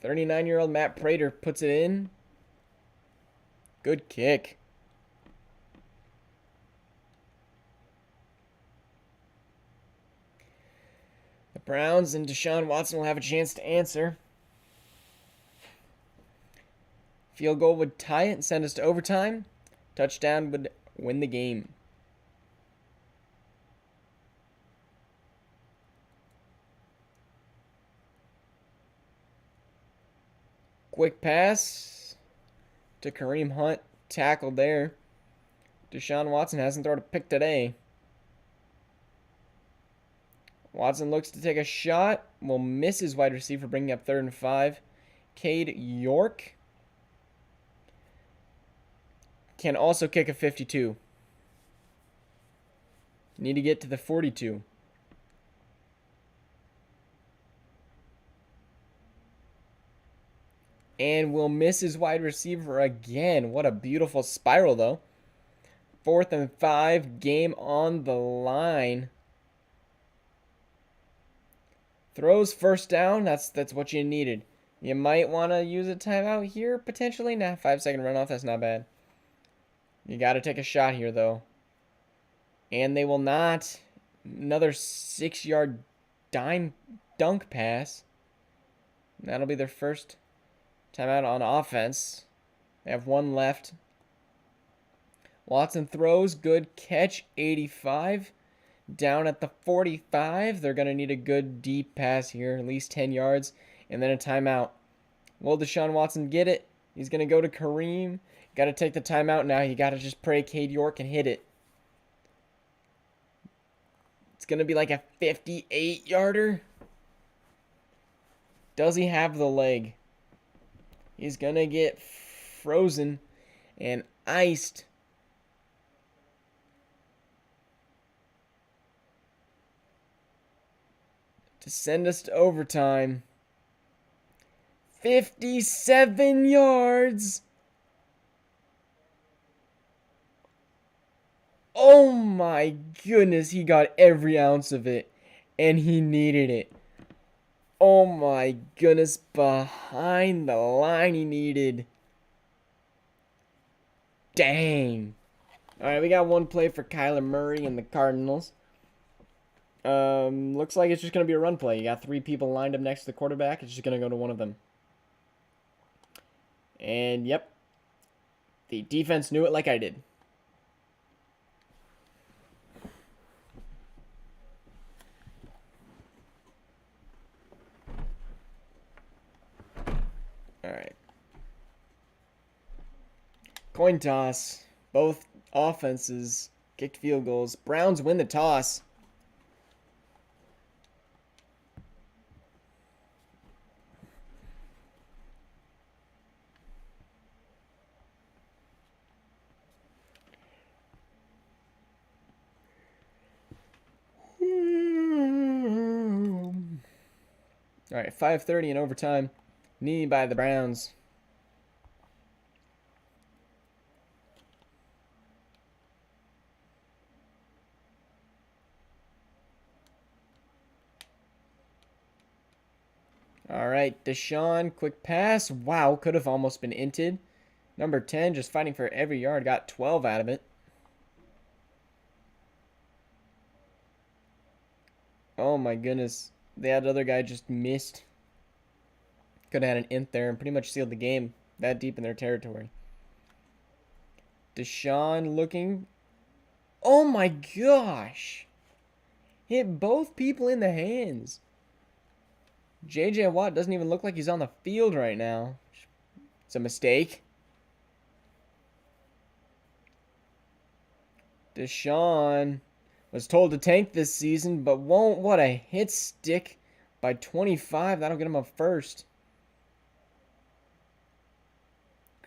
39-year-old Matt Prater puts it in. Good kick. The Browns and Deshaun Watson will have a chance to answer. Field goal would tie it and send us to overtime. Touchdown would win the game. Quick pass to Kareem Hunt. Tackled there. Deshaun Watson hasn't thrown a pick today. Watson looks to take a shot. Will miss his wide receiver, bringing up 3rd and 5. Cade York can also kick a 52. Need to get to the 42. And will miss his wide receiver again. What a beautiful spiral, though. 4th and 5. Game on the line. Throws first down. That's what you needed. You might want to use a timeout here, potentially. Nah, 5-second runoff. That's not bad. You got to take a shot here, though. And they will not. Another 6-yard dunk pass. That'll be their first timeout on offense. They have 1 left. Watson throws. Good catch. 85. Down at the 45. They're going to need a good deep pass here. At least 10 yards. And then a timeout. Will Deshaun Watson get it? He's going to go to Kareem. Got to take the timeout now. You got to just pray Cade York can hit it. It's going to be like a 58-yarder. Does he have the leg? He's going to get frozen and iced. To send us to overtime. 57 yards. Oh my goodness, he got every ounce of it. And he needed it. Oh my goodness, behind the line he needed. Dang. Alright, we got 1 play for Kyler Murray and the Cardinals. Looks like it's just going to be a run play. You got 3 people lined up next to the quarterback. It's just going to go to one of them. And, yep. The defense knew it like I did. Alright. Coin toss. Both offenses kicked field goals. Browns win the toss. All right, 5:30 in overtime. Knee by the Browns. All right, Deshaun, quick pass. Wow, could have almost been inted. Number 10, just fighting for every yard, got 12 out of it. Oh my goodness. That other guy just missed. Could have had an int there and pretty much sealed the game that deep in their territory. Deshaun looking. Oh my gosh. Hit both people in the hands. J.J. Watt doesn't even look like he's on the field right now. It's a mistake. Deshaun was told to tank this season, but won't. What a hit stick by 25. That'll get him a first.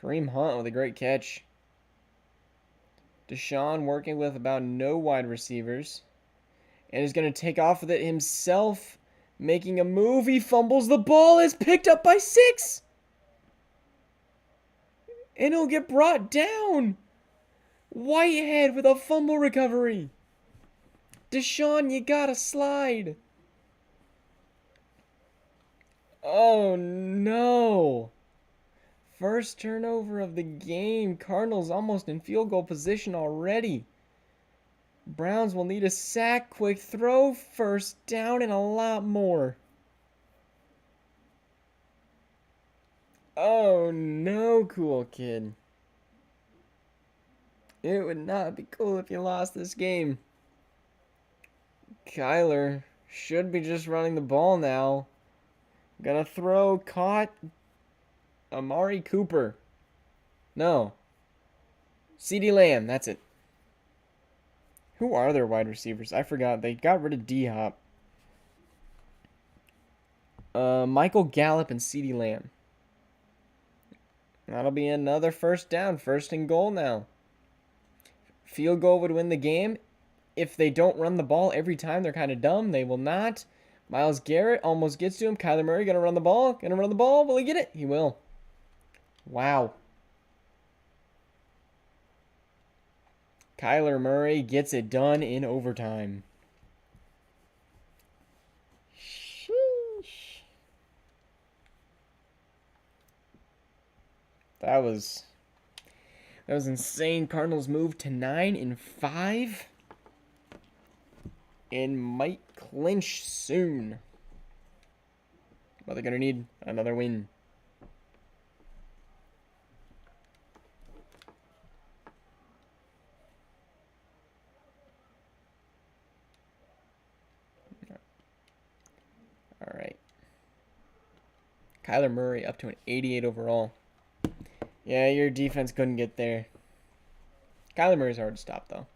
Kareem Hunt with a great catch. Deshaun working with about no wide receivers. And is going to take off with it himself. Making a move. He fumbles. The ball is picked up by 6. And he'll get brought down. Whitehead with a fumble recovery. Deshaun, you gotta slide. Oh no. First turnover of the game. Cardinals almost in field goal position already. Browns will need a sack, quick throw, first down, and a lot more. Oh no, cool kid. It would not be cool if you lost this game. Kyler should be just running the ball now. Gonna throw, caught. Amari Cooper. No. CeeDee Lamb, that's it. Who are their wide receivers? I forgot. They got rid of D-Hop. Michael Gallup and CeeDee Lamb. That'll be another first down. First and goal now. Field goal would win the game. If they don't run the ball every time, they're kind of dumb. They will not. Myles Garrett almost gets to him. Kyler Murray gonna run the ball. Gonna run the ball. Will he get it? He will. Wow. Kyler Murray gets it done in overtime. Sheesh. That was insane. Cardinals move to 9-5 and might clinch soon. But they're gonna need another win. All right. Kyler Murray up to an 88 overall. Yeah, your defense couldn't get there. Kyler Murray's hard to stop, though.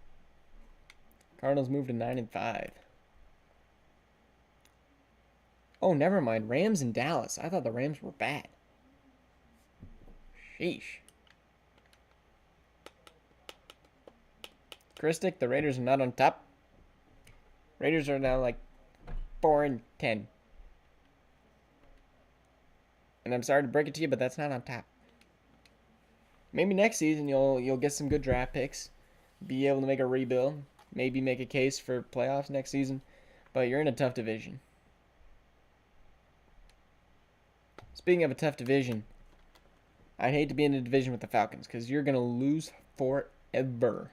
Cardinals move to 9-5. Oh, never mind. Rams and Dallas. I thought the Rams were bad. Sheesh. Christic, the Raiders are not on top. Raiders are now like 4-10. And I'm sorry to break it to you, but that's not on top. Maybe next season you'll get some good draft picks, be able to make a rebuild, maybe make a case for playoffs next season, but you're in a tough division. Speaking of a tough division, I'd hate to be in a division with the Falcons because you're going to lose forever.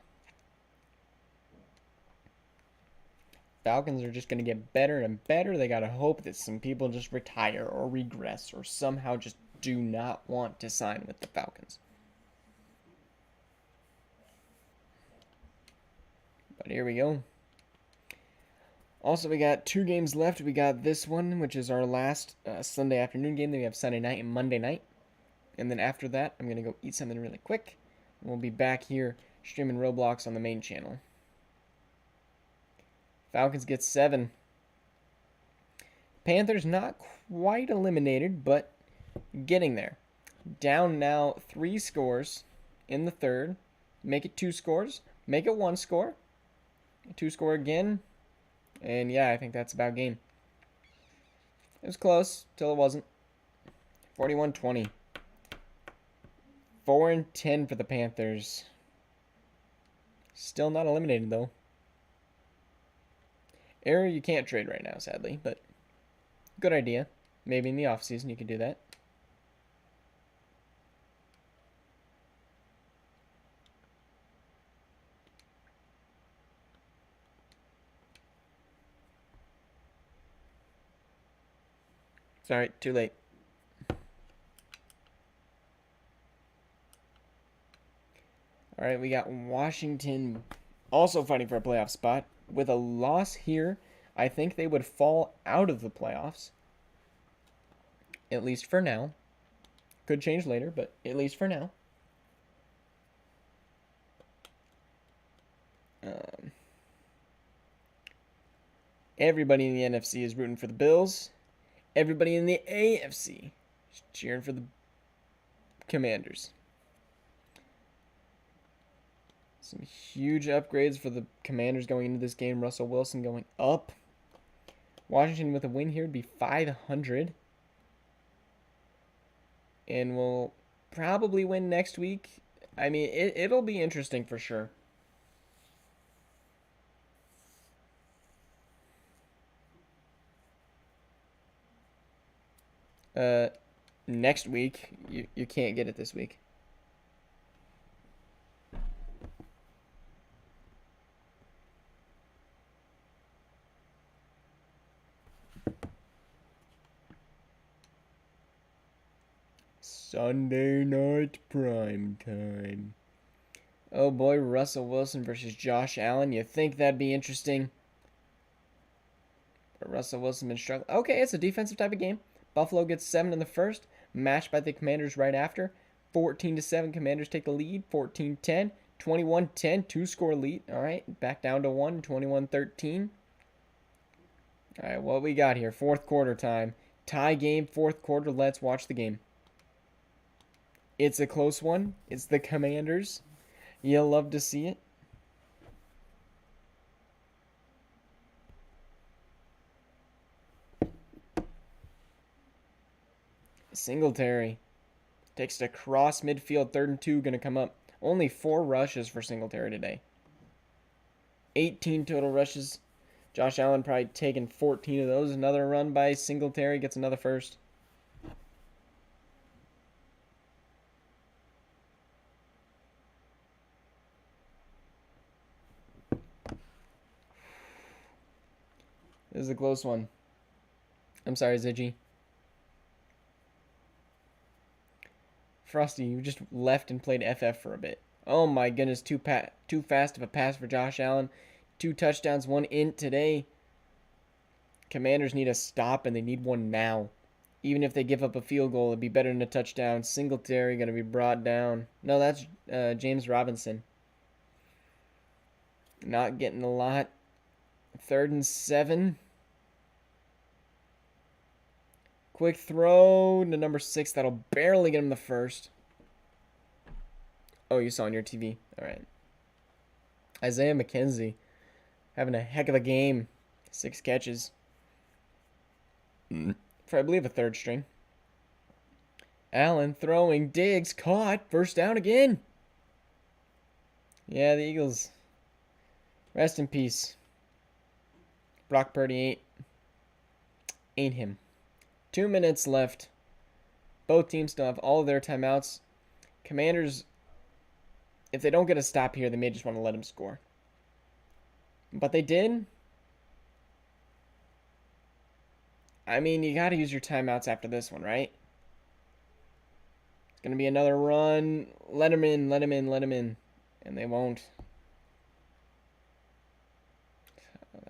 Falcons are just going to get better and better. They got to hope that some people just retire or regress or somehow just do not want to sign with the Falcons. But here we go. Also, we got 2 games left. We got this one, which is our last Sunday afternoon game. Then we have Sunday night and Monday night. And then after that, I'm going to go eat something really quick. We'll be back here streaming Roblox on the main channel. Falcons get 7. Panthers not quite eliminated, but getting there. Down now 3 scores in the third. Make it 2 scores. Make it 1 score. 2 score again. And yeah, I think that's about game. It was close till it wasn't. 41-20. 4-10 for the Panthers. Still not eliminated though. Error you can't trade right now, sadly, but good idea. Maybe in the offseason you can do that. Sorry, too late. All right, we got Washington also fighting for a playoff spot. With a loss here, I think they would fall out of the playoffs. At least for now. Could change later, but at least for now. Everybody in the NFC is rooting for the Bills. Everybody in the AFC is cheering for the Commanders. Some huge upgrades for the Commanders going into this game. Russell Wilson going up. Washington with a win here would be 500. And we'll probably win next week. I mean, it'll be interesting for sure. Next week, you can't get it this week. Sunday night prime time. Oh boy, Russell Wilson versus Josh Allen. You think that'd be interesting? But Russell Wilson been struggling. Okay, it's a defensive type of game. Buffalo gets 7 in the first, matched by the Commanders right after. 14-7, Commanders take the lead. 14-10, 21-10, 2-score lead. All right, back down to 1, 21-13. All right, what we got here? Fourth quarter time. Tie game, fourth quarter. Let's watch the game. It's a close one. It's the Commanders. You'll love to see it. Singletary takes it across midfield, 3rd and 2, going to come up. Only 4 rushes for Singletary today. 18 total rushes. Josh Allen probably taking 14 of those. Another run by Singletary, gets another first. This is a close one. I'm sorry, Ziggy. Frosty, you just left and played FF for a bit. Oh my goodness, too fast of a pass for Josh Allen. 2 touchdowns, 1 int today. Commanders need a stop, and they need one now. Even if they give up a field goal, it'd be better than a touchdown. Singletary going to be brought down. No, that's James Robinson. Not getting a lot. 3rd and 7. Quick throw to number 6. That'll barely get him the first. Oh, you saw on your TV. All right. Isaiah McKenzie having a heck of a game. 6 catches. For, I believe, a 3rd string. Allen throwing. Diggs caught. First down again. Yeah, the Eagles. Rest in peace. Brock Purdy ain't him. 2 minutes left. Both teams still have all of their timeouts. Commanders, if they don't get a stop here, they may just want to let them score. But they did. I mean, you got to use your timeouts after this one, right? It's going to be another run. Let him in, let him in, let him in. And they won't.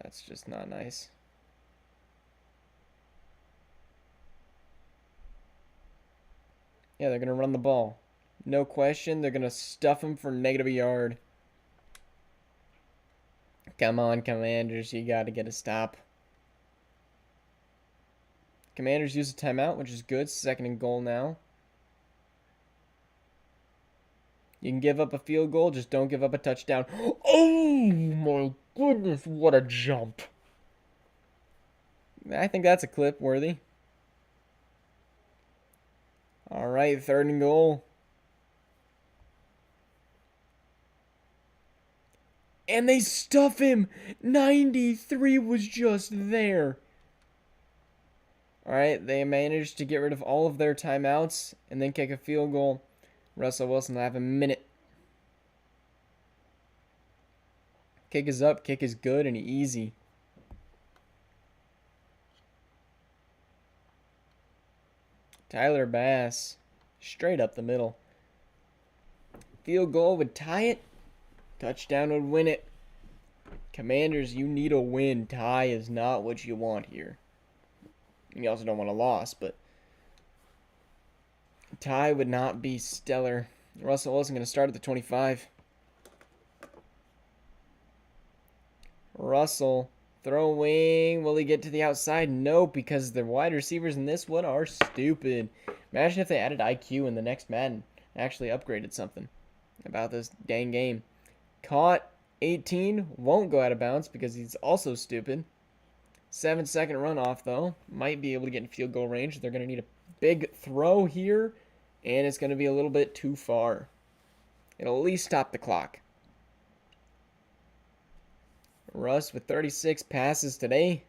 That's just not nice. Yeah, they're going to run the ball. No question, they're going to stuff him for negative a yard. Come on, Commanders. You got to get a stop. Commanders use a timeout, which is good. 2nd and goal now. You can give up a field goal, just don't give up a touchdown. Oh my goodness, what a jump. I think that's a clip worthy. All right, 3rd and goal. And they stuff him. 93 was just there. All right, they managed to get rid of all of their timeouts and then kick a field goal. Russell Wilson will have a minute. Kick is up, kick is good and easy. Tyler Bass, straight up the middle. Field goal would tie it. Touchdown would win it. Commanders, you need a win. Tie is not what you want here. You also don't want a loss, but tie would not be stellar. Russell Wilson going to start at the 25. Russell throwing. Will he get to the outside? No, because the wide receivers in this one are stupid. Imagine if they added IQ in the next Madden. Actually upgraded something about this dang game. Caught. 18. Won't go out of bounds because he's also stupid. 7-second runoff, though. Might be able to get in field goal range. They're going to need a big throw here. And it's going to be a little bit too far. It'll at least stop the clock. Russ with 36 passes today.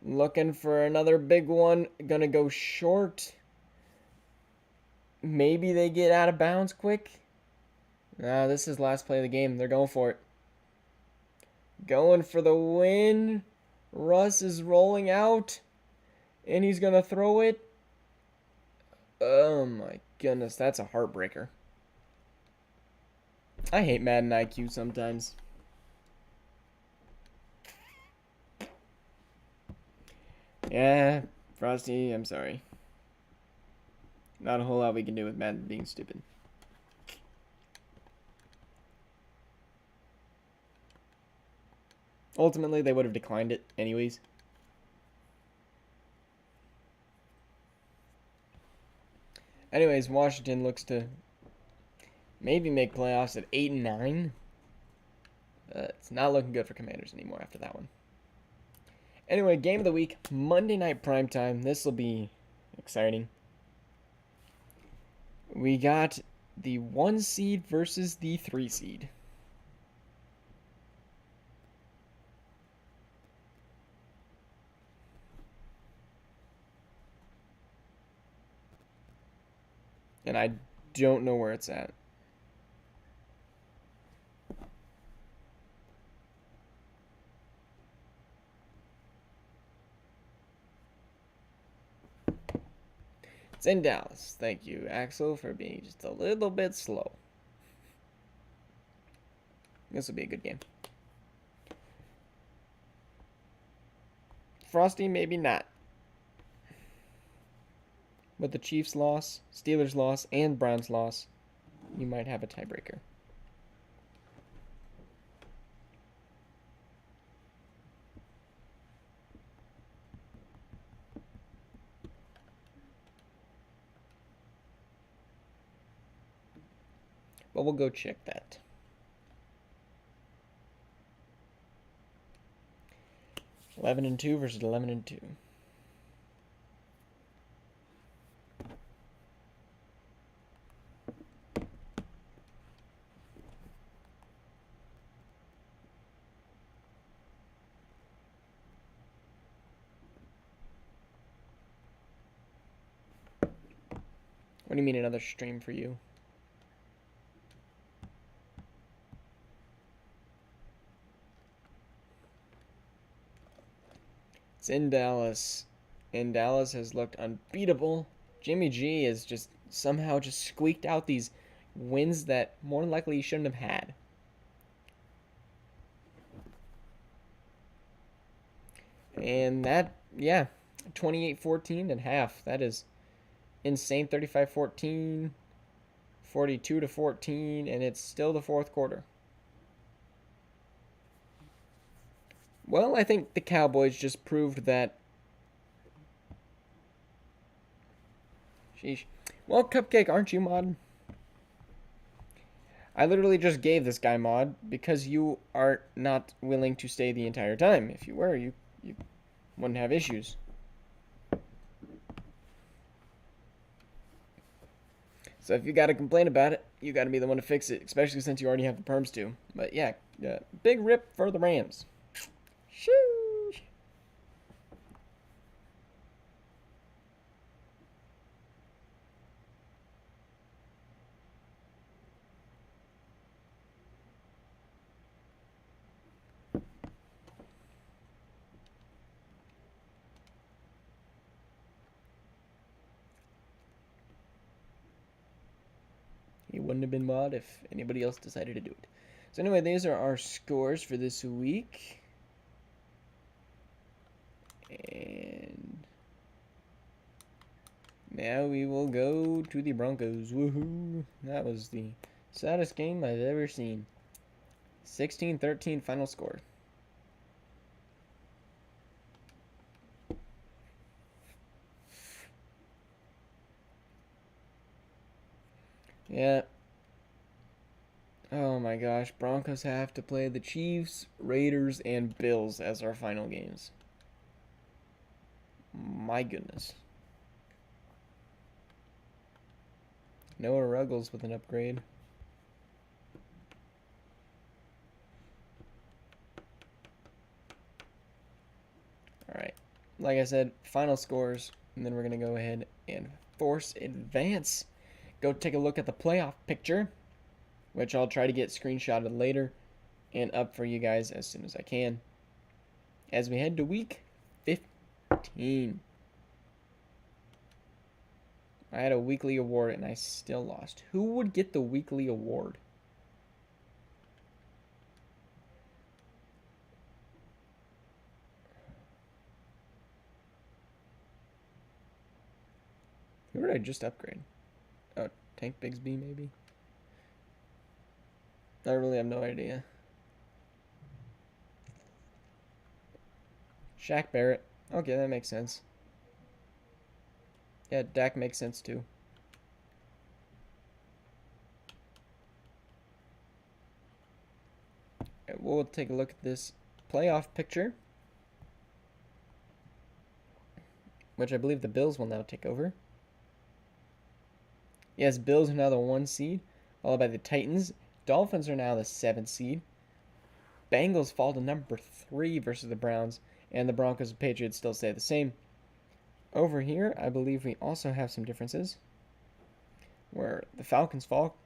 Looking for another big one. Gonna go short. Maybe they get out of bounds quick. Nah, this is last play of the game. They're going for it. Going for the win. Russ is rolling out. And he's gonna throw it. Oh my goodness, that's a heartbreaker. I hate Madden IQ sometimes. Yeah, Frosty, I'm sorry. Not a whole lot we can do with Madden being stupid. Ultimately, they would have declined it anyways. Anyways, Washington looks to maybe make playoffs at 8-9. It's not looking good for Commanders anymore after that one. Anyway, game of the week, Monday night primetime. This will be exciting. We got the 1 seed versus the 3 seed. And I don't know where it's at. It's in Dallas. Thank you, Axel, for being just a little bit slow. This will be a good game. Frosty, maybe not. With the Chiefs' loss, Steelers' loss, and Browns' loss, you might have a tiebreaker. But we'll go check that. – 11-2 versus 11-2. What do you mean another stream for you? It's in Dallas. And Dallas has looked unbeatable. Jimmy G has just somehow just squeaked out these wins that more than likely he shouldn't have had. And that, yeah, 28-14 at half. That is insane. 35-14. 42-14, and it's still the fourth quarter. Well, I think the Cowboys just proved that. Sheesh. Well, Cupcake, aren't you mod? I literally just gave this guy mod because you are not willing to stay the entire time. If you were, you wouldn't have issues. So if you got to complain about it, you got to be the one to fix it, especially since you already have the perms too. But yeah, big rip for the Rams. Sheesh. He wouldn't have been mod if anybody else decided to do it. So anyway, these are our scores for this week. And now we will go to the Broncos. Woohoo! That was the saddest game I've ever seen. 16-13 final score. Yeah. Oh my gosh, Broncos have to play the Chiefs, Raiders, and Bills as our final games. My goodness. Noah Ruggles with an upgrade. Alright. Like I said, final scores, and then we're going to go ahead and force advance. Go take a look at the playoff picture, which I'll try to get screenshotted later and up for you guys as soon as I can. As we head to week 15. I had a weekly award and I still lost. Who would get the weekly award? Who did I just upgrade? Oh, Tank Bigsby maybe? I really have no idea. Shaq Barrett. Okay, that makes sense. Yeah, Dak makes sense too. Right, we'll take a look at this playoff picture, which I believe the Bills will now take over. Yes, Bills are now the 1 seed, followed by the Titans. Dolphins are now the 7th seed. Bengals fall to number 3 versus the Browns, and the Broncos and Patriots still stay the same. Over here, I believe we also have some differences, where the Falcons fall,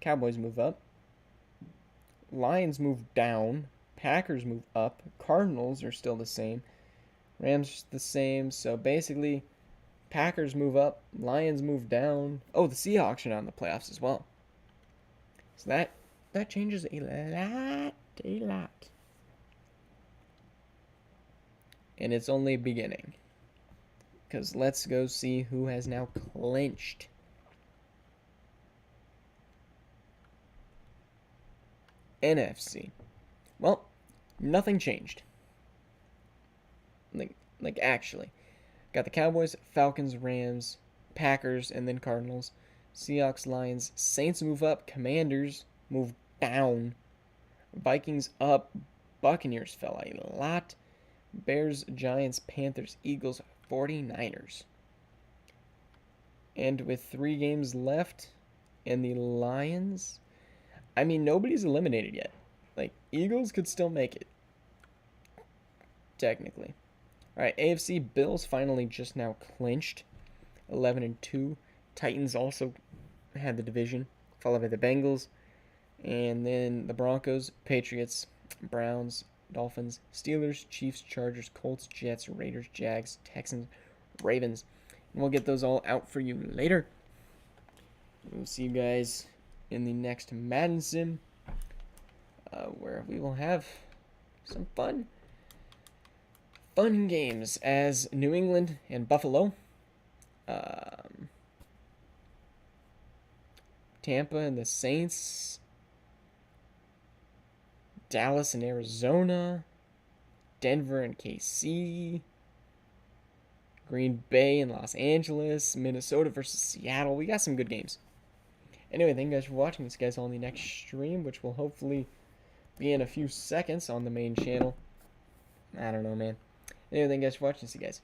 Cowboys move up, Lions move down, Packers move up, Cardinals are still the same, Rams the same, so basically Packers move up, Lions move down. Oh, the Seahawks are now in the playoffs as well. So that changes a lot. And it's only beginning. Because let's go see who has now clinched. NFC. Well, nothing changed. Like actually. Got the Cowboys, Falcons, Rams, Packers, and then Cardinals. Seahawks, Lions, Saints move up, Commanders move down. Vikings up, Buccaneers fell a lot. Bears, Giants, Panthers, Eagles, 49ers. And with 3 games left, and the Lions, I mean, nobody's eliminated yet. Like, Eagles could still make it. Technically. Alright, AFC, Bills finally just now clinched. 11-2. Titans also had the division, followed by the Bengals. And then the Broncos, Patriots, Browns, Dolphins, Steelers, Chiefs, Chargers, Colts, Jets, Raiders, Jags, Texans, Ravens. And we'll get those all out for you later. We'll see you guys in the next Madden Sim, where we will have some fun games as New England and Buffalo. Tampa and the Saints. Dallas and Arizona. Denver and KC. Green Bay and Los Angeles. Minnesota versus Seattle. We got some good games. Anyway, thank you guys for watching. See you guys all in the next stream, which will hopefully be in a few seconds on the main channel. I don't know, man. Anyway, thank you guys for watching. See you guys.